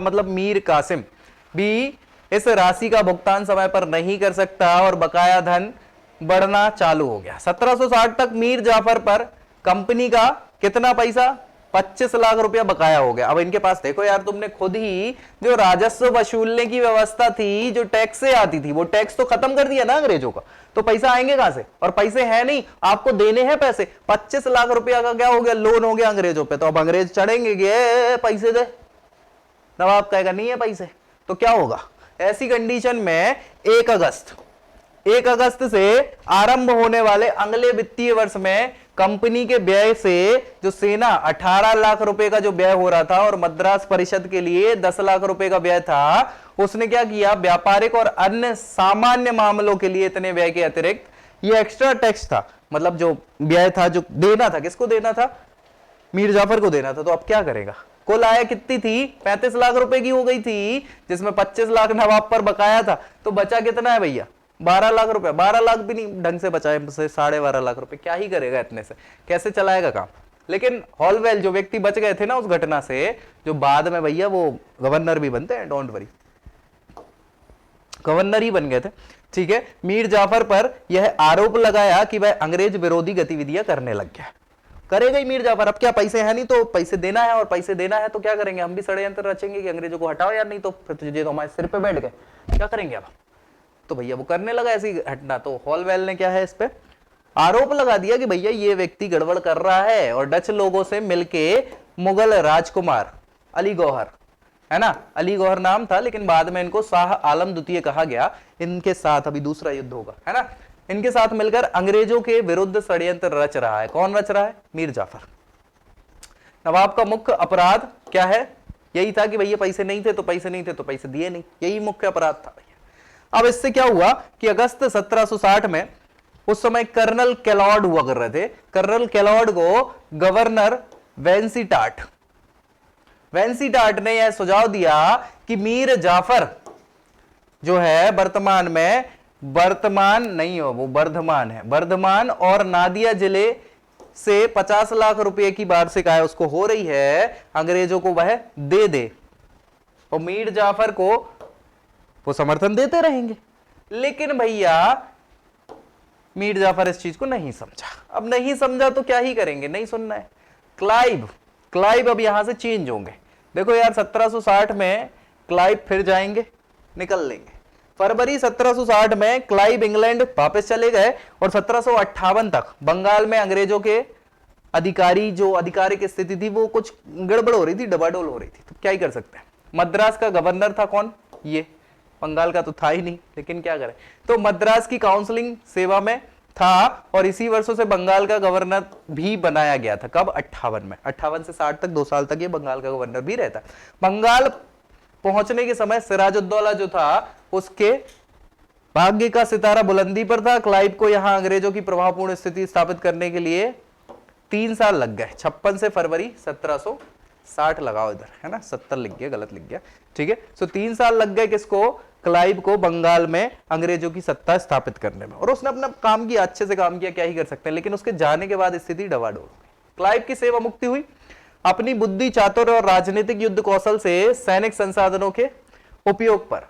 मतलब मीर कासिम भी इस राशि का भुगतान समय पर नहीं कर सकता, और बकाया धन बढ़ना चालू हो गया। 1760 तक मीर जाफर पर कंपनी का कितना पैसा, 25 लाख रुपया बकाया हो गया। अब इनके पास देखो यार, तुमने खुद ही जो राजस्व वसूलने की व्यवस्था थी, जो टैक्स से आती थी, वो टैक्स तो खत्म कर दिया ना अंग्रेजों का, तो पैसा आएंगे कहां से? और पैसे है नहीं, आपको देने हैं पैसे। 25 लाख रुपया का क्या हो गया? लोन हो गया अंग्रेजों पे। तो अब अंग्रेज चढ़ेंगे कि पैसे दे, नवाब कहेगा नहीं है पैसे, तो क्या होगा? ऐसी कंडीशन में 1 अगस्त से आरंभ होने वाले अगले वित्तीय वर्ष में कंपनी के व्यय से जो सेना 18 लाख रुपए का जो व्यय हो रहा था और मद्रास परिषद के लिए 10 लाख रुपए का व्यय था, उसने क्या किया? व्यापारिक और अन्य सामान्य मामलों के लिए इतने व्यय के अतिरिक्त ये एक्स्ट्रा टैक्स था, मतलब जो व्यय था, जो देना था, किसको देना था? मीर जाफर को देना था। तो अब क्या करेगा? कुल आय कितनी थी? 35 लाख रुपए की हो गई थी, जिसमें 25 लाख नवाब पर बकाया था। तो बचा कितना है भैया? 12 लाख रुपए। 12 लाख भी नहीं ढंग से बचाए, 12.5 लाख रुपए। क्या ही करेगा इतने से? कैसे चलाएगा काम? लेकिन हॉलवेल जो व्यक्ति बच गए थे ना उस घटना से, जो बाद में भैया वो गवर्नर भी बनते हैं, डोंट वरी, गवर्नर ही बन गए थे, ठीक है। मीर जाफर पर यह आरोप लगाया कि वह अंग्रेज विरोधी गतिविधियां करने लग गया। करेगा ही मीर जाफर। अब क्या पैसे हैं नहीं, तो पैसे देना है, और पैसे देना है तो क्या करेंगे? हम भी षड्यंत्र रचेंगे कि अंग्रेजों को हटाओ यार, नहीं तो फिर तुझे तो हमारे सिर पे बैठ गए, क्या करेंगे अब? तो भैया वो करने लगा ऐसी घटना। तो हॉलवेल ने क्या है इस पे आरोप लगा दिया कि भैया ये व्यक्ति गड़बड़ कर रहा है, और डच लोगों से मिलके मुगल राजकुमार अली गौहर, है ना, अली गौहर नाम था, लेकिन बाद में इनको शाह आलम द्वितीय कहा गया, इनके साथ अभी दूसरा युद्ध होगा, है ना, इनके साथ मिलकर अंग्रेजों के विरुद्ध षड्यंत्र रच रहा है। कौन रच रहा है? मीर जाफर। नवाब का मुख्य अपराध क्या है? यही था कि भैया पैसे नहीं थे तो पैसे नहीं थे तो पैसे दिए नहीं, यही मुख्य अपराध था भैया। अब इससे क्या हुआ कि अगस्त 1760 में उस समय कर्नल कैलॉड हुआ कर रहे थे। कर्नल कैलॉड को गवर्नर वेंसीटार्ट ने यह सुझाव दिया कि मीर जाफर जो है वर्तमान नहीं हो, वो बर्धमान है, बर्धमान और नादिया जिले से 50 लाख रुपए की वार्षिक आय उसको हो रही है, अंग्रेजों को वह दे दे, और मीर जाफर को वो समर्थन देते रहेंगे। लेकिन भैया मीर जाफर इस चीज को नहीं समझा। अब नहीं समझा तो क्या ही करेंगे, नहीं सुनना है। क्लाइव अब यहां से चेंज होंगे। देखो यार 1760 में क्लाइव फिर जाएंगे, निकल लेंगे। फरवरी 1760 में क्लाइव इंग्लैंड वापस चले गए, और 1758 तक बंगाल में अंग्रेजों के आधिकारिक स्थिति थी वो कुछ गड़बड़ हो रही थी, डबाडोल हो रही थी। तो क्या ही कर सकते हैं। मद्रास का गवर्नर था कौन? ये बंगाल का तो था ही नहीं, लेकिन क्या करें। तो मद्रास की काउंसलिंग सेवा में था, और इसी वर्षों से बंगाल का गवर्नर भी बनाया गया था। कब? 58 में। 58 से 60 तक 2 साल तक ये बंगाल का गवर्नर भी रहता। बंगाल पहुंचने के समय सिराजुद्दौला जो था उसके भाग्य का सितारा बुलंदी पर था। क्लाइव को यहां अंग्रेजों की प्रभावपूर्ण स्थिति स्थापित करने के लिए 3 साल लग गए। 56 से फरवरी 1760 लगाओ इधर, है ना, 70 लिख गया, गलत लिख गया, ठीक है। सो 3 साल लग गए किसको? क्लाइव को बंगाल में अंग्रेजों की सत्ता स्थापित करने में, और उसने अपना काम किया, अच्छे से काम किया, क्या ही कर सकते हैं। लेकिन उसके जाने के बाद स्थिति डवाडोल हो गई। क्लाइव की सेवा मुक्ति हुई। अपनी बुद्धि, चातुर्य और राजनीतिक युद्ध कौशल से सैनिक संसाधनों के उपयोग पर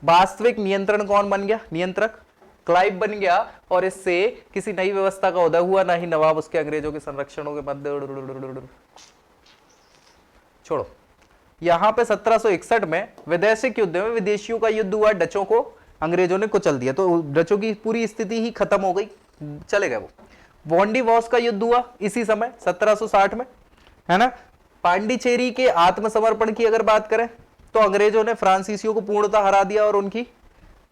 वास्तविक नियंत्रण कौन बन गया? नियंत्रक क्लाइव बन गया, और इससे किसी नई व्यवस्था का उदय हुआ, ना ही नवाब उसके अंग्रेजों के संरक्षणों के मध्य। छोड़ो, यहां पे 1761 में वैदेशिक युद्ध में विदेशियों का युद्ध हुआ, डचों को अंग्रेजों ने कुचल दिया, तो डचों की पूरी स्थिति ही खत्म हो गई, चले गए वो। वॉन्डीवॉस का युद्ध हुआ इसी समय 1760 में, है ना। पांडिचेरी के आत्मसमर्पण की अगर बात करें तो अंग्रेजों ने फ्रांसीसियों को पूर्णतः हरा दिया और उनकी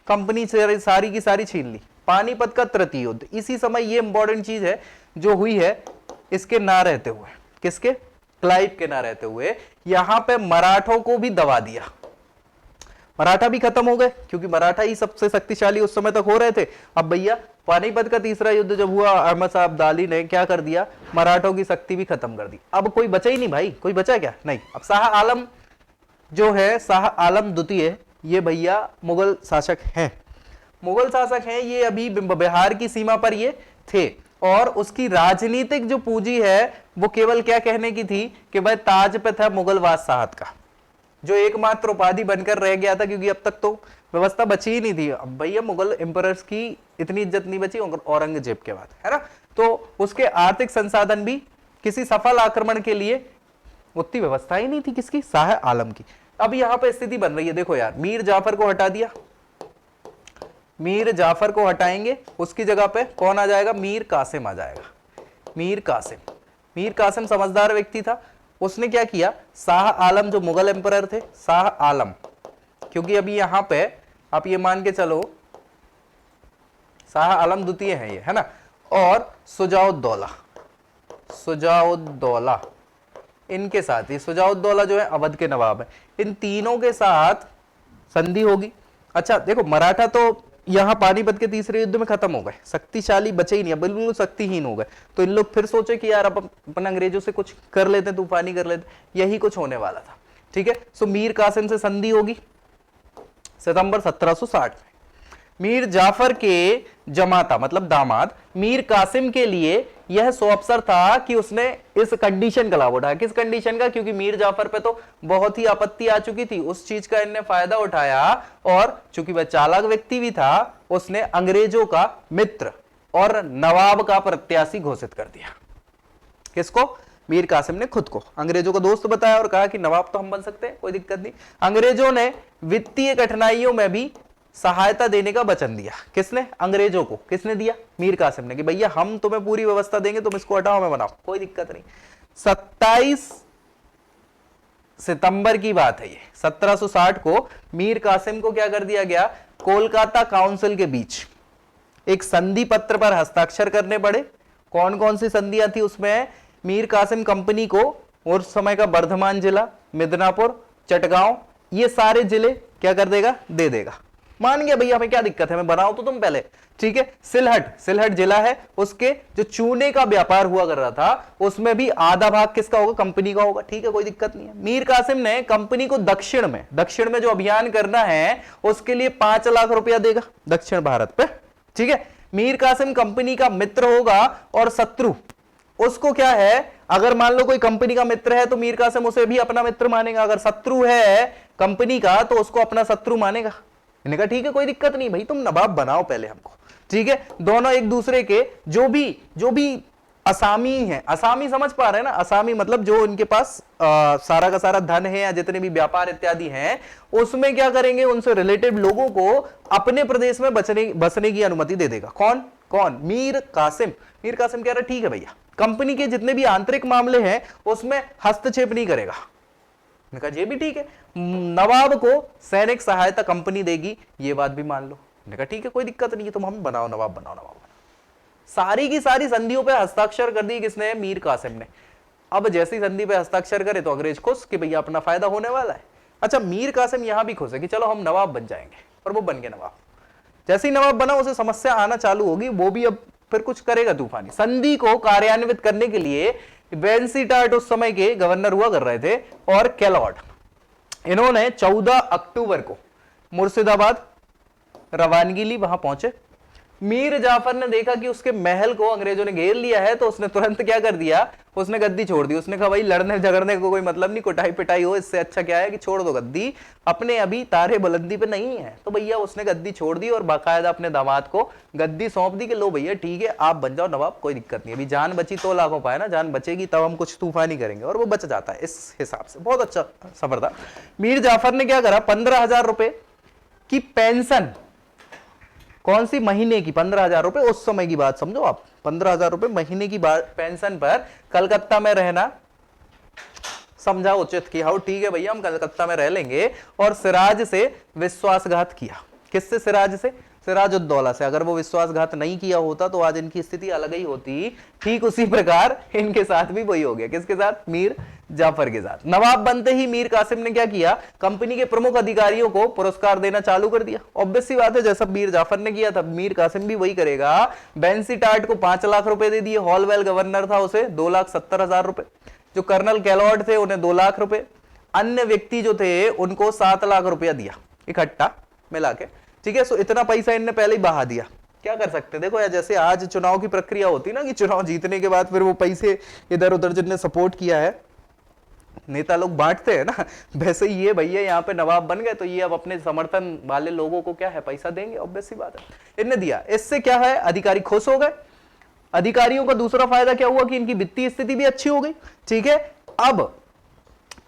कंपनी सारी की सारी छीन ली। पानीपत का तृतीय युद्ध इसी समय, ये इंपॉर्टेंट चीज है जो हुई है, इसके ना रहते हुए, किसके? क्लाइव के ना रहते हुए, यहां पे मराठों को भी दबा दिया। मराठा भी खत्म हो गए, क्योंकि मराठा ही सबसे शक्तिशाली उस समय तक हो रहे थे। अब भैया पानीपत का तीसरा युद्ध जब हुआ, अहमद साहब अब्दाली ने क्या कर दिया? मराठों की शक्ति भी खत्म कर दी। अब कोई बचा ही नहीं भाई, कोई बचा क्या? नहीं। अब शाह आलम जो है, शाह आलम द्वितीय, ये भैया मुगल शासक हैं। ये अभी बिहार की सीमा पर ये थे, और उसकी राजनीतिक जो पूंजी है वो केवल क्या कहने की थी कि भाई ताज पे था मुगल बादशाहत का, जो एकमात्र उपाधि बनकर रह गया था, क्योंकि अब तक तो व्यवस्था बची ही नहीं थी। अब भैया मुगल एम्परर्स की इतनी इज्जत नहीं बची औरंगजेब के बाद, है ना। तो उसके आर्थिक संसाधन भी किसी सफल आक्रमण के लिए उतनी व्यवस्था ही नहीं थी किसकी, शाह आलम की। अब यहां पे स्थिति बन रही है, देखो यार, मीर जाफर को हटा दिया, मीर जाफर को हटाएंगे, उसकी जगह पे कौन आ जाएगा, मीर कासिम आ जाएगा। मीर कासिम, मीर कासिम समझदार व्यक्ति था, उसने क्या किया, शाह आलम जो मुगल एम्परर थे, शाह आलम, क्योंकि अभी यहां पे आप ये मान के चलो शाह आलम द्वितीय है ये, है ना, और सुजाउद्दौला, सुजाउद्दौला इनके साथ ही, सुजाउद्दौला जो है अवध के नवाब है, इन तीनों के साथ संधि होगी। अच्छा देखो, मराठा तो यहां पानीपत के तीसरे युद्ध में खत्म हो गए, शक्तिशाली बचे ही नहीं, बिल्कुल शक्तिहीन हो गए, तो इन लोग फिर सोचे कि यार अब अपन अंग्रेजों से कुछ कर लेते, तूफानी कर लेते, यही कुछ होने वाला था। ठीक है, सो मीर कासिम से संधि होगी सितंबर 1760 में। मीर जाफर के जमाता मतलब दामाद मीर कासिम के लिए यह अवसर था कि उसने इस कंडीशन का लाभ उठाया। किस कंडीशन का, क्योंकि मीर जाफर पे तो बहुत ही आपत्ति आ चुकी थी, उस चीज का इनने फायदा उठाया, और चूंकि वह चालाक व्यक्ति भी था, उसने अंग्रेजों का मित्र और नवाब का प्रत्याशी घोषित कर दिया। किसको, मीर कासिम ने खुद को अंग्रेजों का दोस्त बताया और कहा कि नवाब तो हम बन सकते हैं, कोई दिक्कत नहीं। अंग्रेजों ने वित्तीय कठिनाइयों में भी सहायता देने का वचन दिया। किसने, अंग्रेजों को। किसने दिया, मीर कासिम ने, कि भैया हम तुम्हें पूरी व्यवस्था देंगे, तुम इसको हटाओ हमें बनाओ, कोई दिक्कत नहीं। 27 सितंबर की बात है ये, 1760 को मीर कासिम को क्या कर दिया गया, कोलकाता काउंसिल के बीच एक संधि पत्र पर हस्ताक्षर करने पड़े। कौन कौन सी संधियां थी उसमें, मीर कासिम कंपनी को और समय का वर्धमान जिला, मिदनापुर, चटगांव, ये सारे जिले क्या कर देगा, दे देगा। मान गया भैया हमें क्या दिक्कत है, मैं बनाओ तो तुम पहले, ठीक है। सिलहट, सिलहट जिला है, उसके जो चूने का व्यापार हुआ कर रहा था, उसमें भी आधा भाग किसका होगा, कंपनी का होगा, ठीक है, कोई दिक्कत नहीं है। मीर कासिम ने कंपनी को दक्षिण में जो अभियान करना है उसके लिए 5 लाख रुपया देगा दक्षिण भारत पे, ठीक है। मीर कासिम कंपनी का मित्र होगा और शत्रु उसको क्या है, अगर मान लो कोई कंपनी का मित्र है तो मीर कासिम उसे भी अपना मित्र मानेगा, अगर शत्रु है कंपनी का तो उसको अपना शत्रु मानेगा। इन्होंने कहा ठीक है कोई दिक्कत नहीं भाई, तुम नवाब बनाओ पहले हमको, ठीक है। दोनों एक दूसरे के जो भी असामी है, असामी समझ पा रहे हैं ना, असामी मतलब जो इनके पास सारा का सारा धन है या जितने भी व्यापार इत्यादि हैं, उसमें क्या करेंगे, उनसे रिलेटेड लोगों को अपने प्रदेश में बसने की अनुमति दे देगा। कौन कौन, मीर कासिम। मीर कासिम कह रहा ठीक है भैया, कंपनी के जितने भी आंतरिक मामले हैं उसमें हस्तक्षेप नहीं करेगा। कहा ये भी ठीक है, नवाब को सैनिक सहायता कंपनी देगी, ये बात भी मान लो। कहा ठीक है कोई दिक्कत नहीं है, तुम हम बनाओ नवाब, बनाओ नवाब। सारी की सारी संधियों पे हस्ताक्षर कर दी किसने, मीर कासिम ने। अब जैसी संधि पे हस्ताक्षर करे तो अंग्रेज खुश कि भैया अपना फायदा होने वाला है। अच्छा, मीर कासिम यहां भी खुश है कि चलो हम नवाब बन जाएंगे, और वो बन गए नवाब। जैसे ही नवाब बना उसे समस्या आना चालू होगी, वो भी अब फिर कुछ करेगा तूफानी। संधि को कार्यान्वित करने के लिए वेंसीटार्ट उस समय के गवर्नर हुआ कर रहे थे, और कैलॉट, इन्होंने 14 अक्टूबर को मुर्शिदाबाद रवानगी ली, वहां पहुंचे। मीर जाफर ने देखा कि उसके महल को अंग्रेजों ने घेर लिया है, तो उसने तुरंत क्या कर दिया, उसने गद्दी छोड़ दी। उसने कहा भाई लड़ने झगड़ने को कोई मतलब नहीं, कुटाई पिटाई हो, इससे अच्छा क्या है कि छोड़ दो गद्दी, अपने अभी तारे बुलंदी पे नहीं है। तो भैया उसने गद्दी छोड़ दी और बाकायदा अपने दामाद को गद्दी सौंप दी कि लो भैया ठीक है आप बन जाओ नवाब, कोई दिक्कत नहीं। अभी जान बची तो लाखों पाए ना, जान बचेगी तब हम कुछ तूफानी करेंगे, और वो बच जाता है इस हिसाब से। बहुत अच्छा सफर था। मीर जाफर ने क्या करा, 15,000 रुपए की पेंशन, कौन सी, महीने की 15,000 रुपए, उस समय की बात समझो आप, 15,000 रुपए महीने की पेंशन पर कलकत्ता में रहना समझा उचित किया। हो ठीक है भैया हम कलकत्ता में रह लेंगे। और सिराज से विश्वासघात किया। किससे, सिराज से, सिराजुद्दौला से। अगर वो विश्वासघात नहीं किया होता तो आज इनकी स्थिति अलग ही होती। ठीक उसी प्रकार इनके साथ भी वही हो गया। किसके साथ, मीर जाफर के साथ। नवाब बनते ही मीर कासिम ने क्या किया, कंपनी के प्रमुख अधिकारियों को पुरस्कार देना चालू कर दिया। ऑब्वियस सी बात है, जैसा मीर जाफर ने किया था मीर कासिम भी वही करेगा। बेंसीटार्ट को 5 लाख रुपए दे दिए, हॉलवेल गवर्नर था उसे 2,70,000 रुपए, जो कर्नल कैलॉट थे उन्हें 2 लाख रुपए, अन्य व्यक्ति जो थे उनको 7 लाख रुपया दिया इकट्ठा मिला के, ठीक है। सो इतना पैसा इनने पहले ही बहा दिया। क्या कर सकते हैं, देखो यार जैसे आज चुनाव की प्रक्रिया होती ना कि चुनाव जीतने के बाद फिर वो पैसे इधर उधर जिनने सपोर्ट किया है नेता लोग बांटते हैं ना, वैसे ही ये भैया यहाँ पे नवाब बन गए तो ये अब अपने समर्थन वाले लोगों को क्या है पैसा देंगे, ऑब्वियस सी बात है। इनने दिया, इससे क्या है अधिकारी खुश हो गए। अधिकारियों का दूसरा फायदा क्या हुआ कि इनकी वित्तीय स्थिति भी अच्छी हो गई। ठीक है, अब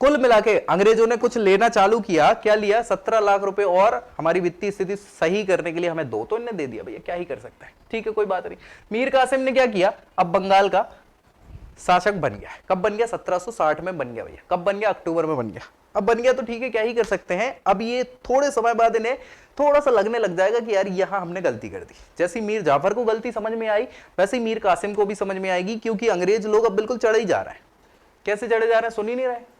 कुल मिला के अंग्रेजों ने कुछ लेना चालू किया, क्या लिया, 17 लाख रुपए, और हमारी वित्तीय स्थिति सही करने के लिए हमें 2 तो इन्हें दे दिया, भैया क्या ही कर सकता है। ठीक है, कोई बात नहीं। मीर कासिम ने क्या किया, अब बंगाल का शासक बन गया। कब बन गया, 1760 में बन गया भैया। कब बन गया, अक्टूबर में बन गया। अब बन गया तो ठीक है, क्या ही कर सकते हैं। अब ये थोड़े समय बाद इन्हें थोड़ा सा लगने लग जाएगा कि यार यहां हमने गलती कर दी। जैसी मीर जाफर को गलती समझ में आई, वैसे ही मीर कासिम को भी समझ में आएगी, क्योंकि अंग्रेज लोग अब बिल्कुल चढ़े ही जा रहे हैं। कैसे चढ़े जा रहे हैं, सुन ही नहीं रहे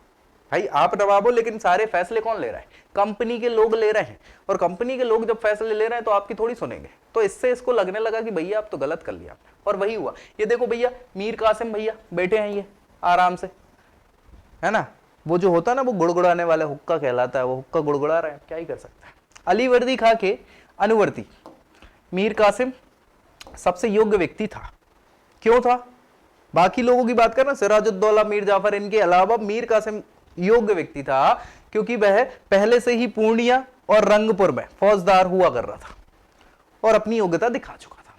भाई। आप नवाब हो, लेकिन सारे फैसले कौन ले रहा है, कंपनी के लोग ले रहे हैं। और कंपनी के लोग जब फैसले ले रहे हैं तो आपकी थोड़ी सुनेंगे। तो इससे इसको लगने लगा कि भैया आप तो गलत कर लिया। और वही हुआ। ये देखो भैया, मीर कासिम भैया बैठे हैं ये आराम से, है ना। वो जो होता है ना, वो गुड़गुड़ाने वाला हुक्का कहलाता है, वो हुक्का गुड़गुड़ा रहे हैं, क्या ही कर सकता है। अली वर्दी खां के अनुवर्ती मीर कासिम सबसे योग्य व्यक्ति था। क्यों था, बाकी लोगों की बात करना, सिराजुद्दौला, मीर जाफर, इनके अलावा मीर कासिम योग्य व्यक्ति था, क्योंकि वह पहले से ही पूर्णिया और रंगपुर में फौजदार हुआ कर रहा था और अपनी योग्यता दिखा चुका था।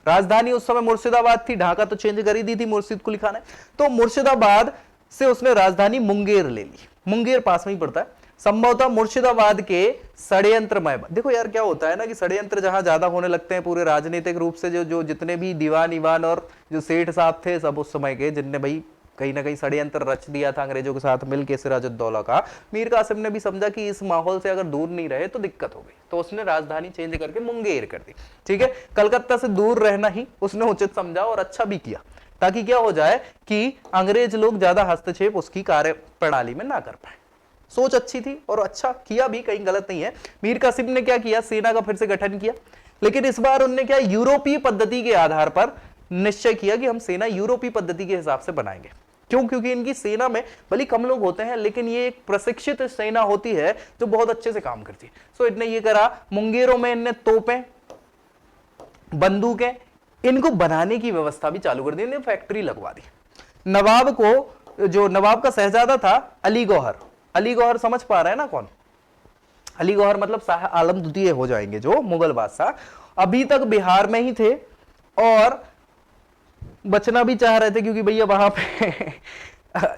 राजधानी उस समय मुर्शिदाबाद थी, ढाका तो चेंज कर ही दी थी मुर्शिद कुली खान ने। तो मुर्शिदाबाद से उसने राजधानी मुंगेर ले ली। मुंगेर पास में ही पड़ता है। संभवतः मुर्शिदाबाद के षड्यंत्रमय, देखो यार क्या होता है ना कि षड्यंत्र जहां ज्यादा होने लगते हैं पूरे राजनीतिक रूप से, जो जितने भी दीवान ईवान और जो सेठ साहब थे सब उस समय के, जिनने भाई कहीं ना कहीं षड्यंत्र रच दिया था अंग्रेजों के साथ मिलकर सिराजुद्दौला का, मीर कासिम ने भी समझा कि इस माहौल से अगर दूर नहीं रहे तो दिक्कत हो गई, तो उसने राजधानी चेंज करके मुंगेर कर दी। ठीक है, कलकत्ता से दूर रहना ही उसने उचित समझा और अच्छा भी किया, ताकि क्या हो जाए कि अंग्रेज लोग ज्यादा हस्तक्षेप उसकी कार्य प्रणाली में ना कर पाए। सोच अच्छी थी और अच्छा किया भी, कहीं गलत नहीं है। मीर कासिम ने क्या किया, सेना का फिर से गठन किया, लेकिन इस बार उन्होंने क्या, यूरोपीय पद्धति के आधार पर निश्चय किया कि हम सेना यूरोपीय पद्धति के हिसाब से बनाएंगे। क्यों, क्योंकि इनकी सेना में भले कम लोग होते हैं, लेकिन ये एक प्रशिक्षित सेना होती है जो बहुत अच्छे से काम करती है। सो इनने ये करा, मुंगेरों में इनने तोपें, बंदूकें, इनको बनाने की व्यवस्था भी चालू कर दी, इन्हें फैक्ट्री लगवा दी। नवाब को, जो नवाब का शहजादा था अली गौहर, अली गौहर समझ पा रहे हैं ना कौन, अली गौहर मतलब शाह आलम द्वितीय हो जाएंगे, जो मुगल बादशाह, अभी तक बिहार में ही थे और बचना भी चाह रहे थे, क्योंकि भैया वहां पे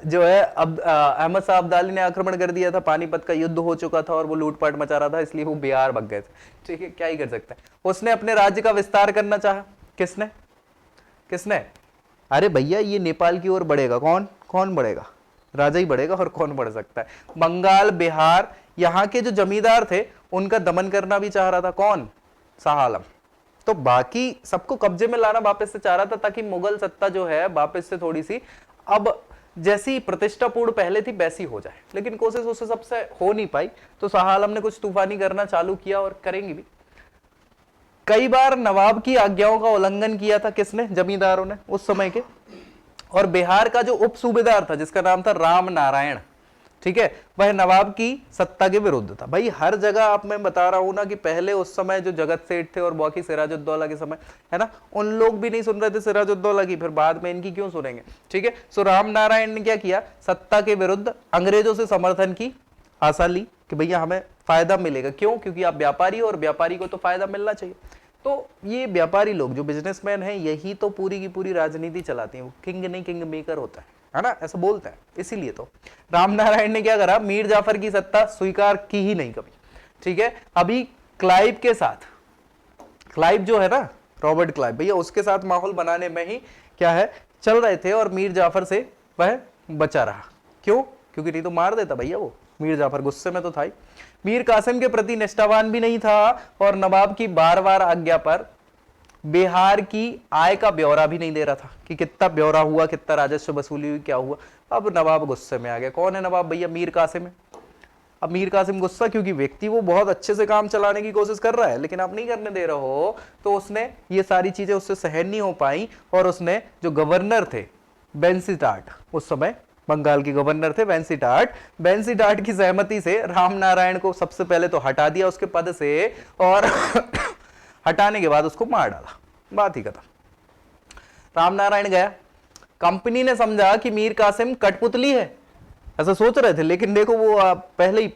जो है अब अहमद शाह अब्दाली ने आक्रमण कर दिया था, पानीपत का युद्ध हो चुका था और वो लूटपाट मचा रहा था, इसलिए वो बिहार भाग गए थे। ठीक है, क्या ही कर सकते हैं। उसने अपने राज्य का विस्तार करना चाहा। किसने, किसने, अरे भैया ये नेपाल की ओर बढ़ेगा, कौन कौन बढ़ेगा, राजा ही बढ़ेगा, और कौन बढ़ सकता है। बंगाल, बिहार, यहाँ के जो जमींदार थे उनका दमन करना भी चाह रहा था, कौन, शाह आलम। तो बाकी सबको कब्जे में लाना वापस से चाह रहा था, ताकि मुगल सत्ता जो है वापस से थोड़ी सी अब जैसी प्रतिष्ठापूर्ण पहले थी वैसी हो जाए, लेकिन कोशिश उससे सबसे हो नहीं पाई। तो शाह आलम ने कुछ तूफानी करना चालू किया और करेंगे भी। कई बार नवाब की आज्ञाओं का उल्लंघन किया था, किसने, जमींदारों ने उस समय के। और बिहार का जो उप सूबेदार था जिसका नाम था राम नारायण, ठीक है, वह नवाब की सत्ता के विरुद्ध था। भाई हर जगह आप, मैं बता रहा हूं ना कि पहले उस समय जो जगत सेठ थे और बाकी सिराजुद्दौला के समय, है ना, उन लोग भी नहीं सुन रहे थे सिराजुद्दौला की, फिर बाद में इनकी क्यों सुनेंगे। ठीक है, सो राम नारायण ने क्या किया, सत्ता के विरुद्ध अंग्रेजों से समर्थन की आशा ली कि भैया हमें फायदा मिलेगा। क्यों, क्योंकि आप व्यापारी हो और व्यापारी को तो फायदा मिलना चाहिए। तो ये व्यापारी लोग जो बिजनेसमैन हैं, यही तो पूरी की पूरी राजनीति चलाते हैं। वो किंग नहीं, किंग मेकर होता है ना, ऐसा बोलते हैं। इसीलिए तो रामनारायण ने क्या करा, मीर जाफर की सत्ता स्वीकार की ही नहीं कभी। ठीक है, अभी क्लाइव के साथ, क्लाइव जो है ना, रॉबर्ट क्लाइव भैया, उसके साथ माहौल बनाने में ही क्या है चल रहे थे, और मीर जाफर से वह बचा रहा। क्यों, क्योंकि नहीं तो मार देता भैया वो। मीर जाफर गुस्से में तो था ही। मीर कासिम के प्रति निष्ठावान भी नहीं था, और नवाब की बार बार आज्ञा पर बिहार की आय का ब्यौरा भी नहीं दे रहा था कि कितना ब्यौरा हुआ, कितना राजस्व वसूली हुई, क्या हुआ। अब नवाब गुस्से में आ गया। कौन है नवाब भैया, मीर कासिम है। अब मीर कासिम गुस्सा, क्योंकि व्यक्ति वो बहुत अच्छे से काम चलाने की कोशिश कर रहा है, लेकिन आप नहीं करने दे रहे हो, तो उसने ये सारी चीजें उससे सहन नहीं हो पाई, और उसने जो गवर्नर थे बेंसीटाट, उस समय बंगाल के गवर्नर थे बेंसीटाट की सहमति से रामनारायण को सबसे पहले तो हटा दिया उसके पद से, और हटाने के बाद उसको मार डाला। बात ही खत्म। रामनारायण गया। कंपनी ने समझा कि मीर कासिम कठपुतली है, ऐसा सोच रहे थे, लेकिन देखो वो पहले ही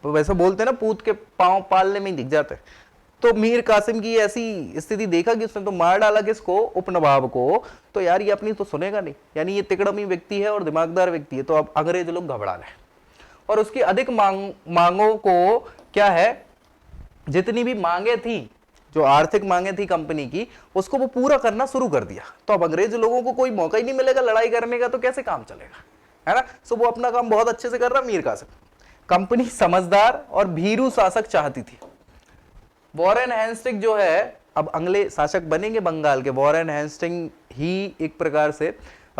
वैसा बोलते ना, पूत के पांव पालने में ही दिख जाते। तो मीर कासिम की ऐसी स्थिति देखा कि उसने तो मार डाला किसको, उपनवाब को, तो यार ये अपनी तो सुनेगा नहीं, यानी ये तिकड़मी व्यक्ति है और दिमागदार व्यक्ति है, तो अब अंग्रेज लोग घबरा गए और उसकी अधिक मांगों को क्या है, जितनी भी मांगे थी, जो आर्थिक मांगे थी कंपनी की, उसको वो पूरा करना शुरू कर दिया। तो अब अंग्रेज लोगों को कोई मौका ही नहीं मिलेगा लड़ाई करने का, तो कैसे काम चलेगा, है ना। सो वो अपना काम बहुत अच्छे से कर रहा मीर कासिम। कंपनी समझदार और भीरू शासक चाहती थी। वॉरेन हेस्टिंग जो है अब अगले शासक बनेंगे बंगाल के। वॉरेन हेस्टिंग ही एक प्रकार से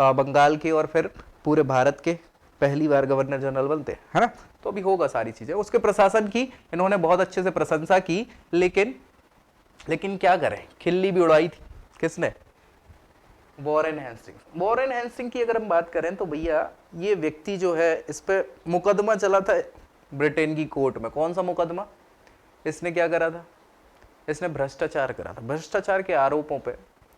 बंगाल के और फिर पूरे भारत के पहली बार गवर्नर जनरल बनते हैं, है ना। तो अभी होगा सारी चीजें। उसके प्रशासन की इन्होंने बहुत अच्छे से प्रशंसा की, लेकिन क्या करें, खिल्ली भी उड़ाई थी किसने, वॉरेन हेस्टिंग। वॉरेन हेस्टिंग की अगर हम बात करें तो भैया ये व्यक्ति जो है, इस पे मुकदमा चला था ब्रिटेन की कोर्ट में। कौन सा मुकदमा, इसने क्या करा था, इसने भ्रष्टाचार करा था। भ्रष्टाचार के आरोपों पे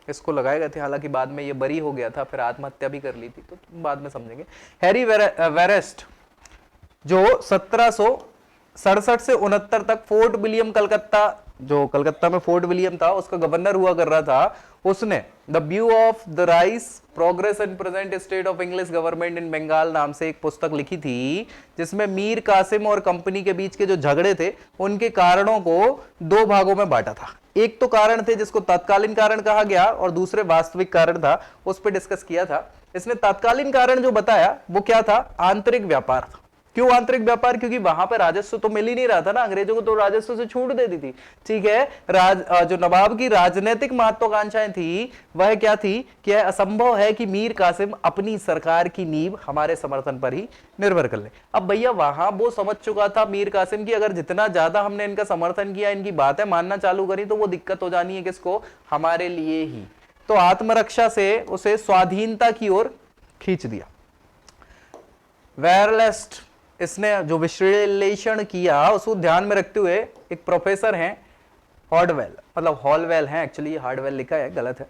इसको लगाए गए थे, हालांकि बाद में ये बरी हो गया था, फिर आत्महत्या भी कर ली थी, तो बाद में समझेंगे। हैरी वेरेस्ट जो 1767 से 69 तक फोर्ट विलियम कलकत्ता, जो कलकत्ता में फोर्ट विलियम था उसका गवर्नर हुआ कर रहा था, उसने the view of the rise progress and present state of English government in Bengal नाम से एक पुस्तक लिखी थी, जिसमें मीर कासिम और कंपनी के बीच के जो झगड़े थे उनके कारणों को दो भागों में बांटा था। एक तो कारण थे जिसको तत्कालीन कारण कहा गया और दूसरे वास्तविक कारण था, उस पर डिस्कस किया था। इसने तत्कालीन कारण जो बताया वो क्या था, आंतरिक व्यापार था। क्यों आंतरिक व्यापार, क्योंकि वहां पर राजस्व तो मिल ही नहीं रहा था ना, अंग्रेजों को तो राजस्व से छूट दे दी थी, ठीक है। जो नवाब की राजनीतिक महत्वाकांक्षाएं थी वह क्या थी कि असंभव है कि मीर कासिम अपनी सरकार की नींव हमारे समर्थन पर ही निर्भर कर ले। अब भैया वहां वो समझ चुका था मीर कासिम की, अगर जितना ज्यादा हमने इनका समर्थन किया, इनकी बातें मानना चालू करी, तो वो दिक्कत हो जानी है किसको, हमारे लिए ही। तो आत्मरक्षा से उसे स्वाधीनता की ओर खींच दिया। वेरलेस्ट इसने जो विश्लेषण किया उसको ध्यान में रखते हुए, एक प्रोफेसर हैं हॉर्डवेल, मतलब हॉलवेल है एक्चुअली, हार्डवेल लिखा है, गलत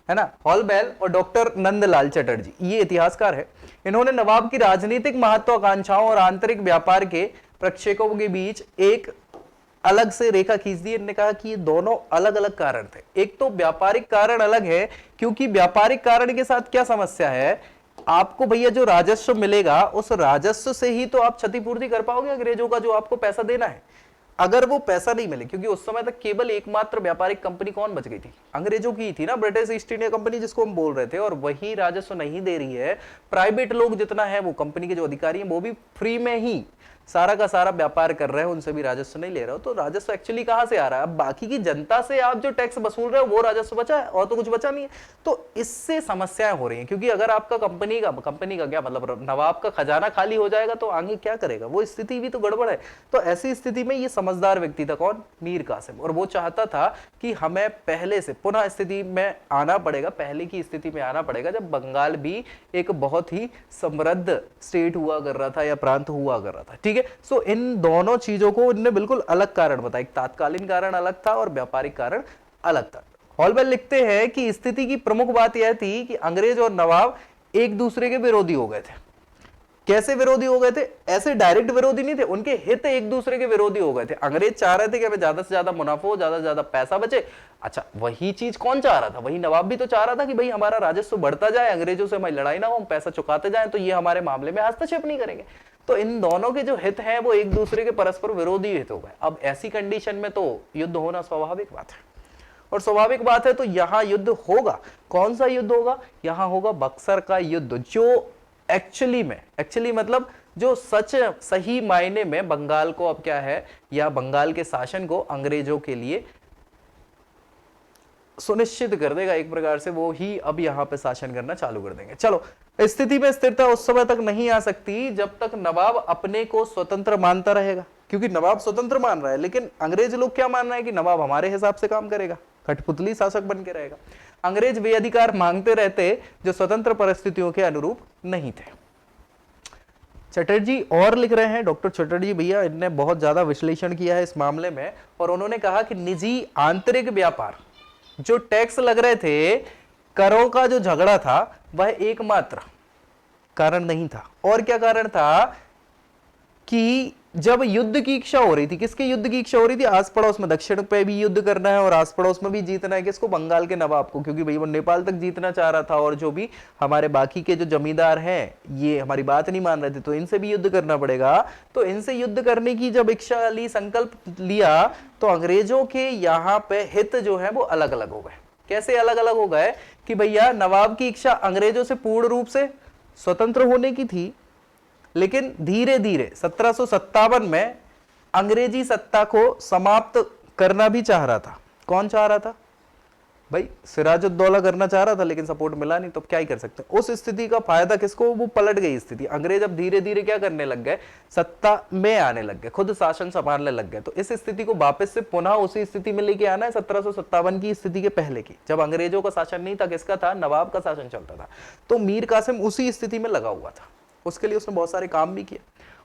है ना, हॉलवेल और डॉक्टर नंदलाल चटर्जी, ये इतिहासकार है। इन्होंने नवाब की राजनीतिक महत्वाकांक्षाओं और आंतरिक व्यापार के प्रक्षेपों के बीच एक अलग से रेखा खींच दी। इन्होंने कहा कि ये दोनों अलग अलग कारण थे। एक तो व्यापारिक कारण अलग है, क्योंकि व्यापारिक कारण के साथ क्या समस्या है, आपको भैया जो राजस्व मिलेगा उस राजस्व से ही तो आप क्षतिपूर्ति कर पाओगे अंग्रेजों का जो आपको पैसा देना है। अगर वो पैसा नहीं मिले, क्योंकि उस समय तक केवल एकमात्र व्यापारिक कंपनी कौन बच गई थी, अंग्रेजों की थी ना, ब्रिटिश ईस्ट इंडिया कंपनी जिसको हम बोल रहे थे, और वही राजस्व नहीं दे रही है। प्राइवेट लोग जितना है, वो कंपनी के जो अधिकारी हैं वो भी फ्री में ही सारा का सारा व्यापार कर रहे हो, उनसे भी राजस्व नहीं ले रहे हो, तो राजस्व एक्चुअली कहां से आ रहा है? अब बाकी की जनता से आप जो टैक्स वसूल रहे हो वो राजस्व बचा है, और तो कुछ बचा नहीं है। तो इससे समस्याएं हो रही हैं, क्योंकि अगर आपका कंपनी का क्या मतलब, नवाब का खजाना खाली हो जाएगा तो आगे क्या करेगा, वो स्थिति भी तो गड़बड़ है। तो ऐसी स्थिति में ये समझदार व्यक्ति था कौन, मीर कासिम, और वो चाहता था कि हमें पहले से पुनः स्थिति में आना पड़ेगा, पहले की स्थिति में आना पड़ेगा, जब बंगाल भी एक बहुत ही समृद्ध स्टेट हुआ कर रहा था या प्रांत हुआ कर रहा था, ठीक है। सो इन दोनों चीजों को इन्होंने बिल्कुल अलग कारण बताया, एक तात्कालीन कारण अलग था और व्यापारिक कारण अलग था। हॉलवेल लिखते हैं कि स्थिति की प्रमुख बात यह थी कि अंग्रेज और नवाब एक दूसरे के विरोधी हो गए थे। कैसे विरोधी हो गए थे? ऐसे डायरेक्ट विरोधी नहीं थे, उनके हित एक दूसरे के विरोधी हो गए थे। अंग्रेज चाह रहे थे कि हमें ज्यादा से ज्यादा मुनाफा हो, ज्यादा से ज्यादा पैसा बचे। अच्छा, वही चीज कौन चाह रहा था? वही नवाब भी तो चाह रहा था कि भाई हमारा राजस्व बढ़ता जाए, अंग्रेजों से हमारी लड़ाई ना हो, हम पैसा चुकाते जाए, तो ये हमारे मामले में हस्तक्षेप नहीं करेंगे। तो इन दोनों के जो हित हैं वो एक दूसरे के परस्पर विरोधी हित हो गए। अब ऐसी कंडीशन में तो युद्ध होना स्वाभाविक बात है, और स्वाभाविक बात है तो यहां युद्ध होगा। कौन सा युद्ध होगा? यहां होगा बक्सर का युद्ध, जो एक्चुअली मतलब जो सही मायने में बंगाल को अब क्या है, या बंगाल के शासन को अंग्रेजों के लिए सुनिश्चित कर देगा एक प्रकार से। वो ही अब यहां पे शासन करना चालू कर देंगे। चलो, स्थिति में स्थिरता उस समय तक नहीं आ सकती जब तक नवाब अपने को स्वतंत्र मानता रहेगा, क्योंकि नवाब स्वतंत्र मान रहा है, लेकिन अंग्रेज लोग क्या मान रहे हैं कि नवाब हमारे हिसाब से काम करेगा, कठपुतली शासक बन के रहेगा। अंग्रेज वे अधिकार मांगते रहते जो स्वतंत्र परिस्थितियों के अनुरूप नहीं थे। चटर्जी और लिख रहे हैं, डॉक्टर चटर्जी भैया, इनने बहुत ज्यादा विश्लेषण किया है इस मामले में, और उन्होंने कहा कि निजी आंतरिक व्यापार, जो टैक्स लग रहे थे, करों का जो झगड़ा था, वह एकमात्र कारण नहीं था। और क्या कारण था कि जब युद्ध की इच्छा हो रही थी, किसके युद्ध की इच्छा हो रही थी? आस पड़ोस में, दक्षिण पे भी युद्ध करना है और आस पड़ोस में भी जीतना है। किसको? बंगाल के नवाब को, क्योंकि भाई वो नेपाल तक जीतना चाह रहा था और जो भी हमारे बाकी के जो जमींदार हैं ये हमारी बात नहीं मान रहे थे, तो इनसे भी युद्ध करना पड़ेगा। तो इनसे युद्ध करने की जब इच्छा ली, संकल्प लिया, तो अंग्रेजों के यहाँ पे हित जो है वो अलग अलग हो गए। कैसे अलग अलग हो गए? कि भैया नवाब की इच्छा अंग्रेजों से पूर्ण रूप से स्वतंत्र होने की थी, लेकिन धीरे धीरे 1757 में अंग्रेजी सत्ता को समाप्त करना भी चाह रहा था। कौन चाह रहा था? भाई सिराजुद्दौला करना चाह रहा था, लेकिन सपोर्ट मिला नहीं, तो क्या ही कर सकते। उस स्थिति का फायदा किसको? वो पलट गई स्थिति। अंग्रेज अब धीरे धीरे क्या करने लग गए? सत्ता में आने लग गए, खुद शासन संभालने लग गए। तो इस स्थिति को वापस से पुनः उसी स्थिति में लेके आना है 1757 की स्थिति के पहले की, जब अंग्रेजों का शासन नहीं था, किसका था? नवाब का शासन चलता था। तो मीर कासिम उसी स्थिति में लगा हुआ था। उसके लिए उसने बहुत सारे काम भी किए।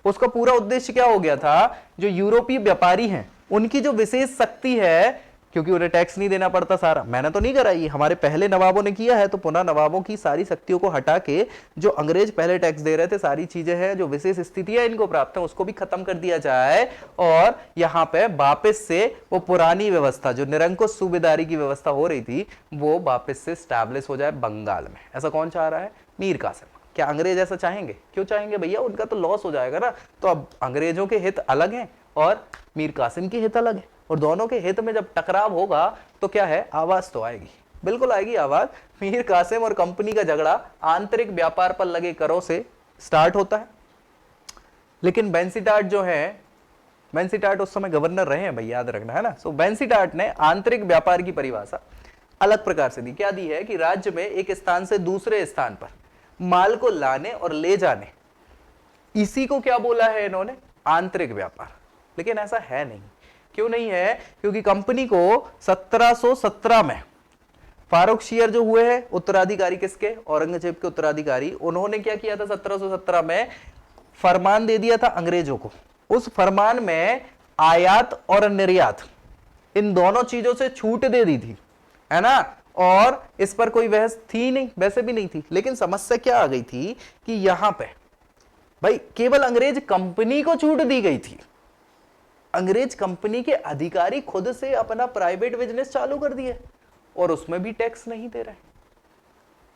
उसका पूरा उद्देश्य क्या हो गया था? जो यूरोपीय व्यापारी हैं उनकी जो विशेष शक्ति है, क्योंकि उन्हें टैक्स नहीं देना पड़ता सारा, मैंने तो नहीं कराई, हमारे पहले नवाबों ने किया है, तो पुनः नवाबों की सारी शक्तियों को हटा के जो अंग्रेज पहले टैक्स दे रहे थे, सारी चीजें हैं, जो विशेष स्थितियां इनको प्राप्त है, उसको भी खत्म कर दिया जाए और यहाँ पे वापस से वो पुरानी व्यवस्था, जो निरंकुश सूबेदारी की व्यवस्था हो रही थी, वो वापस से स्टैब्लिश हो जाए बंगाल में। ऐसा कौन चाह रहा है? मीर कासिम। क्या अंग्रेज ऐसा चाहेंगे? क्यों चाहेंगे भैया? उनका तो लॉस हो जाएगा ना। तो अब अंग्रेजों के हित अलग हैं और मीर कासिम के हित अलग है, और दोनों के हित में जब टकराव होगा तो क्या है? आवाज तो आएगी, बिल्कुल आएगी आवाज। मीर कासिम और कंपनी का झगड़ा आंतरिक व्यापार पर लगे करों से स्टार्ट होता है। लेकिन बेंसीटार्ट जो है, बेंसीटार्ट उस समय गवर्नर रहे हैं भाई, याद रखना है ना। सो बेंसीटार्ट ने आंतरिक व्यापार की परिभाषा अलग प्रकार से दी। क्या दी है? कि राज्य में एक स्थान से दूसरे स्थान पर माल को लाने और ले जाने, इसी को क्या बोला है इन्होंने? आंतरिक व्यापार। लेकिन ऐसा है नहीं। क्यों नहीं है? क्योंकि कंपनी को 1717 में फारूक शेर जो हुए हैं उत्तराधिकारी, किसके? औरंगजेब के उत्तराधिकारी, उन्होंने क्या किया था? 1717 में फरमान दे दिया था अंग्रेजों को। उस फरमान में आयात और निर्यात, इन दोनों चीजों से छूट दे दी थी, है ना। और इस पर कोई बहस थी नहीं, वैसे भी नहीं थी। लेकिन समस्या क्या आ गई थी कि यहां पे भाई केवल अंग्रेज कंपनी को छूट दी गई थी, अंग्रेज कंपनी के अधिकारी खुद से अपना प्राइवेट बिजनेस चालू कर दिए और उसमें भी टैक्स नहीं दे रहे।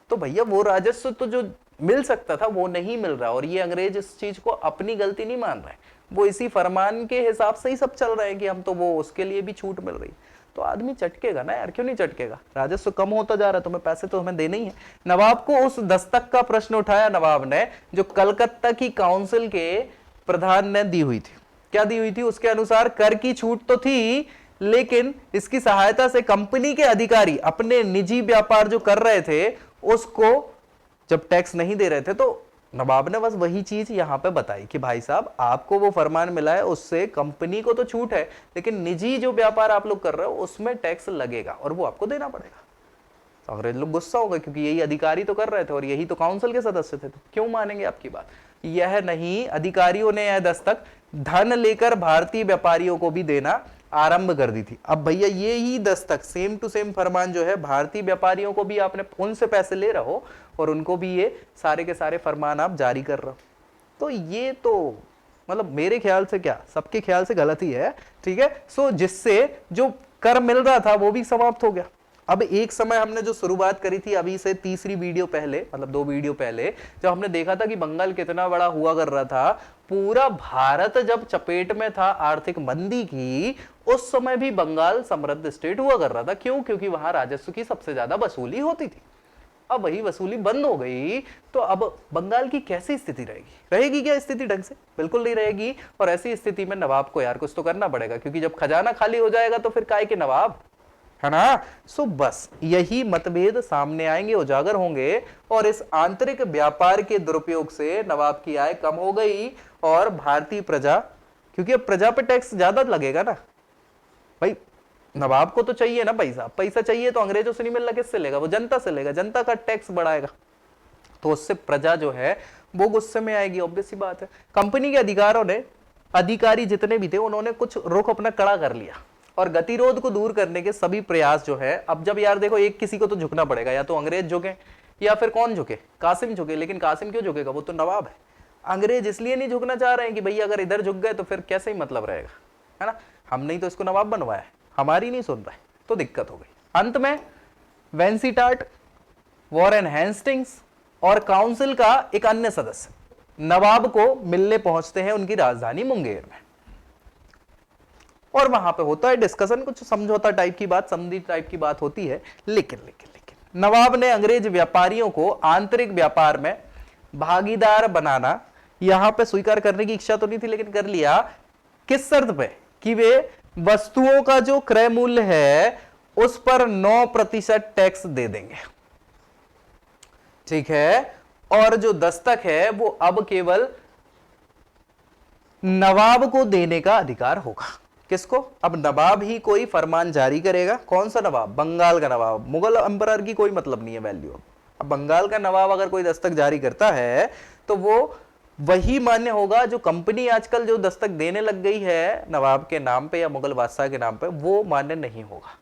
तो भैया वो राजस्व तो जो मिल सकता था वो नहीं मिल रहा, और ये अंग्रेज इस चीज को अपनी गलती नहीं मान रहे, वो इसी फरमान के हिसाब से ही सब चल रहे हैं कि हम तो वो उसके लिए भी छूट मिल रही। तो आदमी चटकेगा ना यार, क्यों नहीं चटकेगा? राजस्व कम होता जा रहा है, तुम्हें पैसे तो हमें देने ही है। नवाब को उस दस्तक का प्रश्न उठाया नवाब ने, जो कलकत्ता की काउंसिल के प्रधान ने दी हुई थी। क्या दी हुई थी? उसके अनुसार कर की छूट तो थी, लेकिन इसकी सहायता से कंपनी के अधिकारी अपने निजी व्यापार जो कर रहे थे उसको जब टैक्स नहीं दे रहे थे, तो नवाब ने बस वही चीज यहां पे बताई कि भाई साहब आपको वो फरमान मिला है, उससे कंपनी को तो छूट है, लेकिन निजी जो व्यापार आप लोग कर रहे हो उसमें टैक्स लगेगा और वो आपको देना पड़ेगा। तो अंग्रेज लोग गुस्सा हो गए, क्योंकि यही अधिकारी तो कर रहे थे और यही तो काउंसिल के सदस्य थे, तो क्यों मानेंगे आपकी बात? यह नहीं, अधिकारियों ने यह दस्तक धन लेकर भारतीय व्यापारियों को भी देना आरंभ कर दी थी। अब भैया ये ही दस्तक, सेम टू सेम फरमान जो है, भारतीय व्यापारियों को भी आपने उनसे पैसे ले रहे हो और उनको भी ये सारे के सारे फरमान आप जारी कर रहे हो। तो ये तो मतलब मेरे ख्याल से क्या, सबके ख्याल से गलत ही है, ठीक है। सो जिससे जो कर मिल रहा था वो भी समाप्त हो गया। अब एक समय हमने जो शुरुआत करी थी अभी से तीसरी वीडियो पहले, मतलब 2 वीडियो पहले, जब हमने देखा था कि बंगाल कितना बड़ा हुआ कर रहा था, पूरा भारत जब चपेट में था आर्थिक मंदी की, उस समय भी बंगाल समृद्ध स्टेट हुआ कर रहा था। क्यों? क्योंकि वहां राजस्व की सबसे ज्यादा वसूली होती थी। अब वही वसूली बंद हो गई, तो अब बंगाल की कैसी स्थिति रहेगी? रहेगी क्या स्थिति ढंग से? बिल्कुल नहीं रहेगी। और ऐसी स्थिति में नवाब को यार कुछ तो करना पड़ेगा, क्योंकि जब खजाना खाली हो जाएगा तो फिर काय के नवाब, है ना। सो बस यही मतभेद सामने आएंगे, उजागर होंगे, और इस आंतरिक व्यापार के दुरुपयोग से नवाब की आय कम हो गई और भारतीय प्रजा, क्योंकि अब प्रजा पे टैक्स ज्यादा लगेगा ना भाई, नवाब को तो चाहिए ना पैसा, पैसा चाहिए तो अंग्रेजों से नहीं मिल रहा, किससे लेगा? वो जनता से लेगा, जनता का टैक्स बढ़ाएगा, तो उससे प्रजा जो है वो गुस्से में आएगी, ऑब्वियस सी बात है। कंपनी के अधिकारी जितने भी थे उन्होंने कुछ रुख अपना कड़ा कर लिया और गतिरोध को दूर करने के सभी प्रयास जो है, अब जब यार देखो एक किसी को तो झुकना पड़ेगा, या तो अंग्रेज झुके या फिर कौन झुके? कासिम झुके। लेकिन कासिम क्यों झुकेगा? वो तो नवाब है। अंग्रेज इसलिए नहीं झुकना चाह रहे हैं कि भैया अगर इधर झुक गए तो फिर कैसे ही मतलब रहेगा, है ना, हमने ही तो इसको नवाब बनवाया है, हमारी नहीं सुन रहा है, तो दिक्कत हो गई। अंत में वेंसीटार्ट, वॉरेन हेस्टिंग्स और काउंसिल का एक अन्य सदस्य नवाब को मिलने पहुंचते हैं उनकी राजधानी मुंगेर में, और वहां पे होता है डिस्कशन, कुछ समझौता टाइप की बात, संधि टाइप की बात होती है। लेकिन नवाब ने अंग्रेज व्यापारियों को आंतरिक व्यापार में भागीदार बनाना यहां पे स्वीकार करने की इच्छा तो नहीं थी, लेकिन कर लिया। किस शर्त पे? कि वे वस्तुओं का जो क्रय मूल्य है उस पर 9% टैक्स दे देंगे, ठीक है, और जो दस्तक है वो अब केवल नवाब को देने का अधिकार होगा। किसको? अब नवाब ही कोई फरमान जारी करेगा। कौन सा नवाब? बंगाल का नवाब। मुगल एम्परर की कोई मतलब नहीं है वैल्यू। अब बंगाल का नवाब अगर कोई दस्तक जारी करता है तो वो वही मान्य होगा। जो कंपनी आजकल जो दस्तक देने लग गई है नवाब के नाम पे या मुगल बादशाह के नाम पे, वो मान्य नहीं होगा।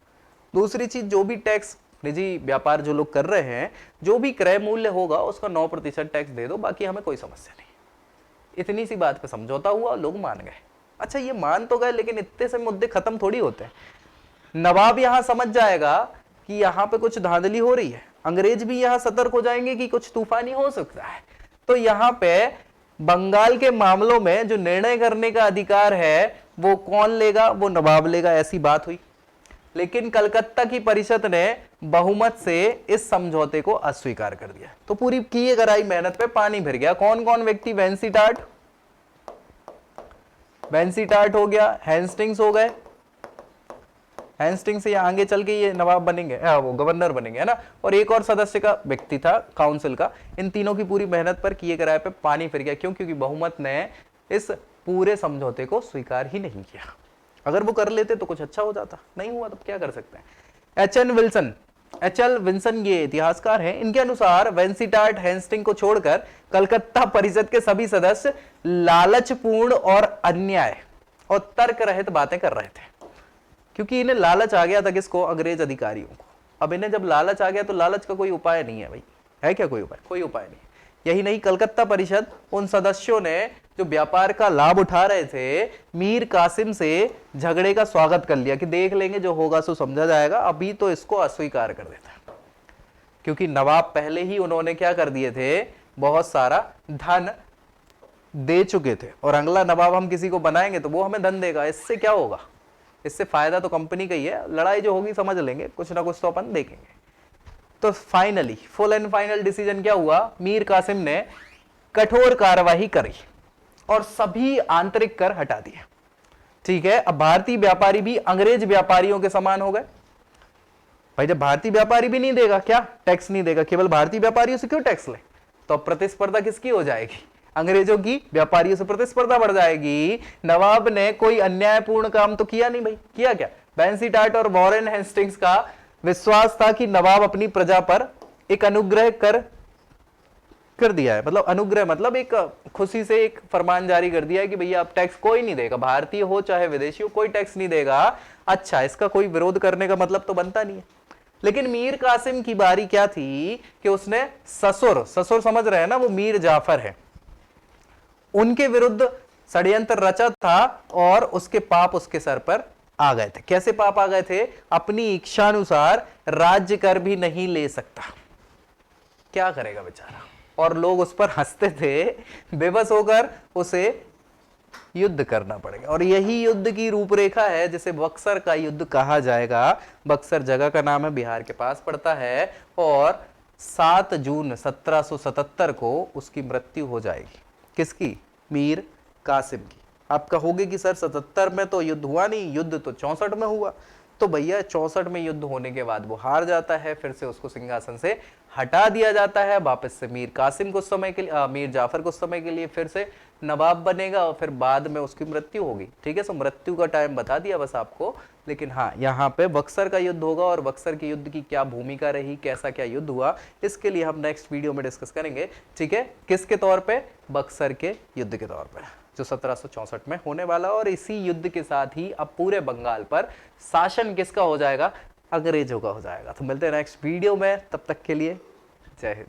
दूसरी चीज, जो भी टैक्स निजी व्यापार जो लोग कर रहे हैं, जो भी क्रय मूल्य होगा उसका 9% टैक्स दे दो, बाकी हमें कोई समस्या नहीं। इतनी सी बात पे समझौता हुआ, लोग मान गए। अच्छा, ये मान तो गए, लेकिन इतने से मुद्दे खत्म थोड़ी होते हैं। नवाब यहां समझ जाएगा कि यहां पे कुछ धांधली हो रही है, अंग्रेज भी यहां सतर्क हो जाएंगे कि कुछ तूफानी हो सकता है। तो यहां पे बंगाल के मामलों में जो निर्णय करने का अधिकार है वो कौन लेगा? वो नवाब लेगा, ऐसी बात हुई। लेकिन कलकत्ता की परिषद ने बहुमत से इस समझौते को अस्वीकार कर दिया। तो पूरी की कराई मेहनत पे पानी फिर गया। कौन कौन व्यक्ति? वेंसीटार्ट हो गया, हेस्टिंग्स हो गए, हेस्टिंग्स से आगे चल के ये नवाब बनेंगे, वो गवर्नर बनेंगे, है ना, और एक और सदस्य का व्यक्ति था काउंसिल का। इन तीनों की पूरी मेहनत पर किए कराए पे पानी फिर गया। क्यों? क्योंकि बहुमत ने इस पूरे समझौते को स्वीकार ही नहीं किया। अगर वो कर लेते तो कुछ अच्छा हो जाता, नहीं हुआ तो क्या कर सकते हैं। एच.एल. विल्सन ये इतिहासकार हैं। इनके अनुसार वेंसीटार्ट हेस्टिंग को छोड़कर कलकत्ता परिषद के सभी सदस्य लालचपूर्ण और अन्याय और तर्क रहित बातें कर रहे थे, क्योंकि इन्हें लालच आ गया था। किसको? अंग्रेज अधिकारियों को। अब इन्हें जब लालच आ गया तो लालच का कोई उपाय नहीं है भाई, है क्या कोई उपाय? कोई उपाय नहीं। यही नहीं, कलकत्ता परिषद उन सदस्यों ने जो व्यापार का लाभ उठा रहे थे, मीर कासिम से झगड़े का स्वागत कर लिया कि देख लेंगे, जो होगा सो समझा जाएगा, अभी तो इसको अस्वीकार कर देता। क्योंकि नवाब पहले ही उन्होंने क्या कर दिए थे? बहुत सारा धन दे चुके थे, और अगला नवाब हम किसी को बनाएंगे तो वो हमें धन देगा। इससे क्या होगा? इससे फायदा तो कंपनी का ही है। लड़ाई जो होगी समझ लेंगे, कुछ ना कुछ तो अपन देखेंगे। तो finally full and final decision क्या हुआ? मीर कासिम ने कठोर कार्रवाई करी और सभी आंतरिक कर हटा दिए, ठीक है। अब भारतीय व्यापारी भी अंग्रेज व्यापारियों के समान हो गए। भाई जब भारतीय व्यापारी भी नहीं देगा, क्या टैक्स नहीं देगा, केवल भारतीय व्यापारियों से क्यों टैक्स ले? तो प्रतिस्पर्धा किसकी हो जाएगी? अंग्रेजों की व्यापारियों से प्रतिस्पर्धा बढ़ जाएगी। नवाब ने कोई अन्यायपूर्ण काम तो किया नहीं भाई। किया क्या? वेंसीटार्ट और वॉरेन हेस्टिंग्स का विश्वास था कि नवाब अपनी प्रजा पर एक अनुग्रह कर दिया है। मतलब अनुग्रह मतलब एक खुशी से एक फरमान जारी कर दिया है कि भैया अब टैक्स कोई नहीं देगा, भारतीय हो चाहे विदेशी हो, कोई टैक्स नहीं देगा। अच्छा, इसका कोई विरोध करने का मतलब तो बनता नहीं है। लेकिन मीर कासिम की बारी क्या थी कि उसने ससुर समझ रहे हैं ना, वो मीर जाफर है, उनके विरुद्ध षड्यंत्र रचा था और उसके पाप उसके सर पर आ गए थे। कैसे पाप आ गए थे? अपनी इच्छानुसार राज्य कर भी नहीं ले सकता। क्या करेगा बेचारा? और लोग उस पर हंसते थे। बेबस होकर उसे युद्ध करना पड़ेगा, और यही युद्ध की रूपरेखा है जिसे बक्सर का युद्ध कहा जाएगा। बक्सर जगह का नाम है, बिहार के पास पड़ता है, और 7 जून 1777 को उसकी मृत्यु हो जाएगी। किसकी? मीर कासिम की। आप कहोगे कि सर 77 में तो युद्ध हुआ नहीं, युद्ध तो 64 में हुआ। तो भैया 64 में युद्ध होने के बाद वो हार जाता है, फिर से उसको सिंहासन से हटा दिया जाता है। वापस से मीर कासिम कुछ समय के लिए, मीर जाफर कुछ समय के लिए फिर से नवाब बनेगा, और फिर बाद में उसकी मृत्यु होगी। ठीक है, सो मृत्यु का टाइम बता दिया बस आपको। लेकिन हाँ, यहाँ पे बक्सर का युद्ध होगा, और बक्सर के युद्ध की क्या भूमिका रही, कैसा क्या युद्ध हुआ, इसके लिए हम नेक्स्ट वीडियो में डिस्कस करेंगे। ठीक है, किसके तौर पे? बक्सर के युद्ध के तौर पर, जो 1764 में होने वाला। और इसी युद्ध के साथ ही अब पूरे बंगाल पर शासन किसका हो जाएगा? अंग्रेजों का हो जाएगा। तो मिलते हैं नेक्स्ट वीडियो में, तब तक के लिए जय हिंद।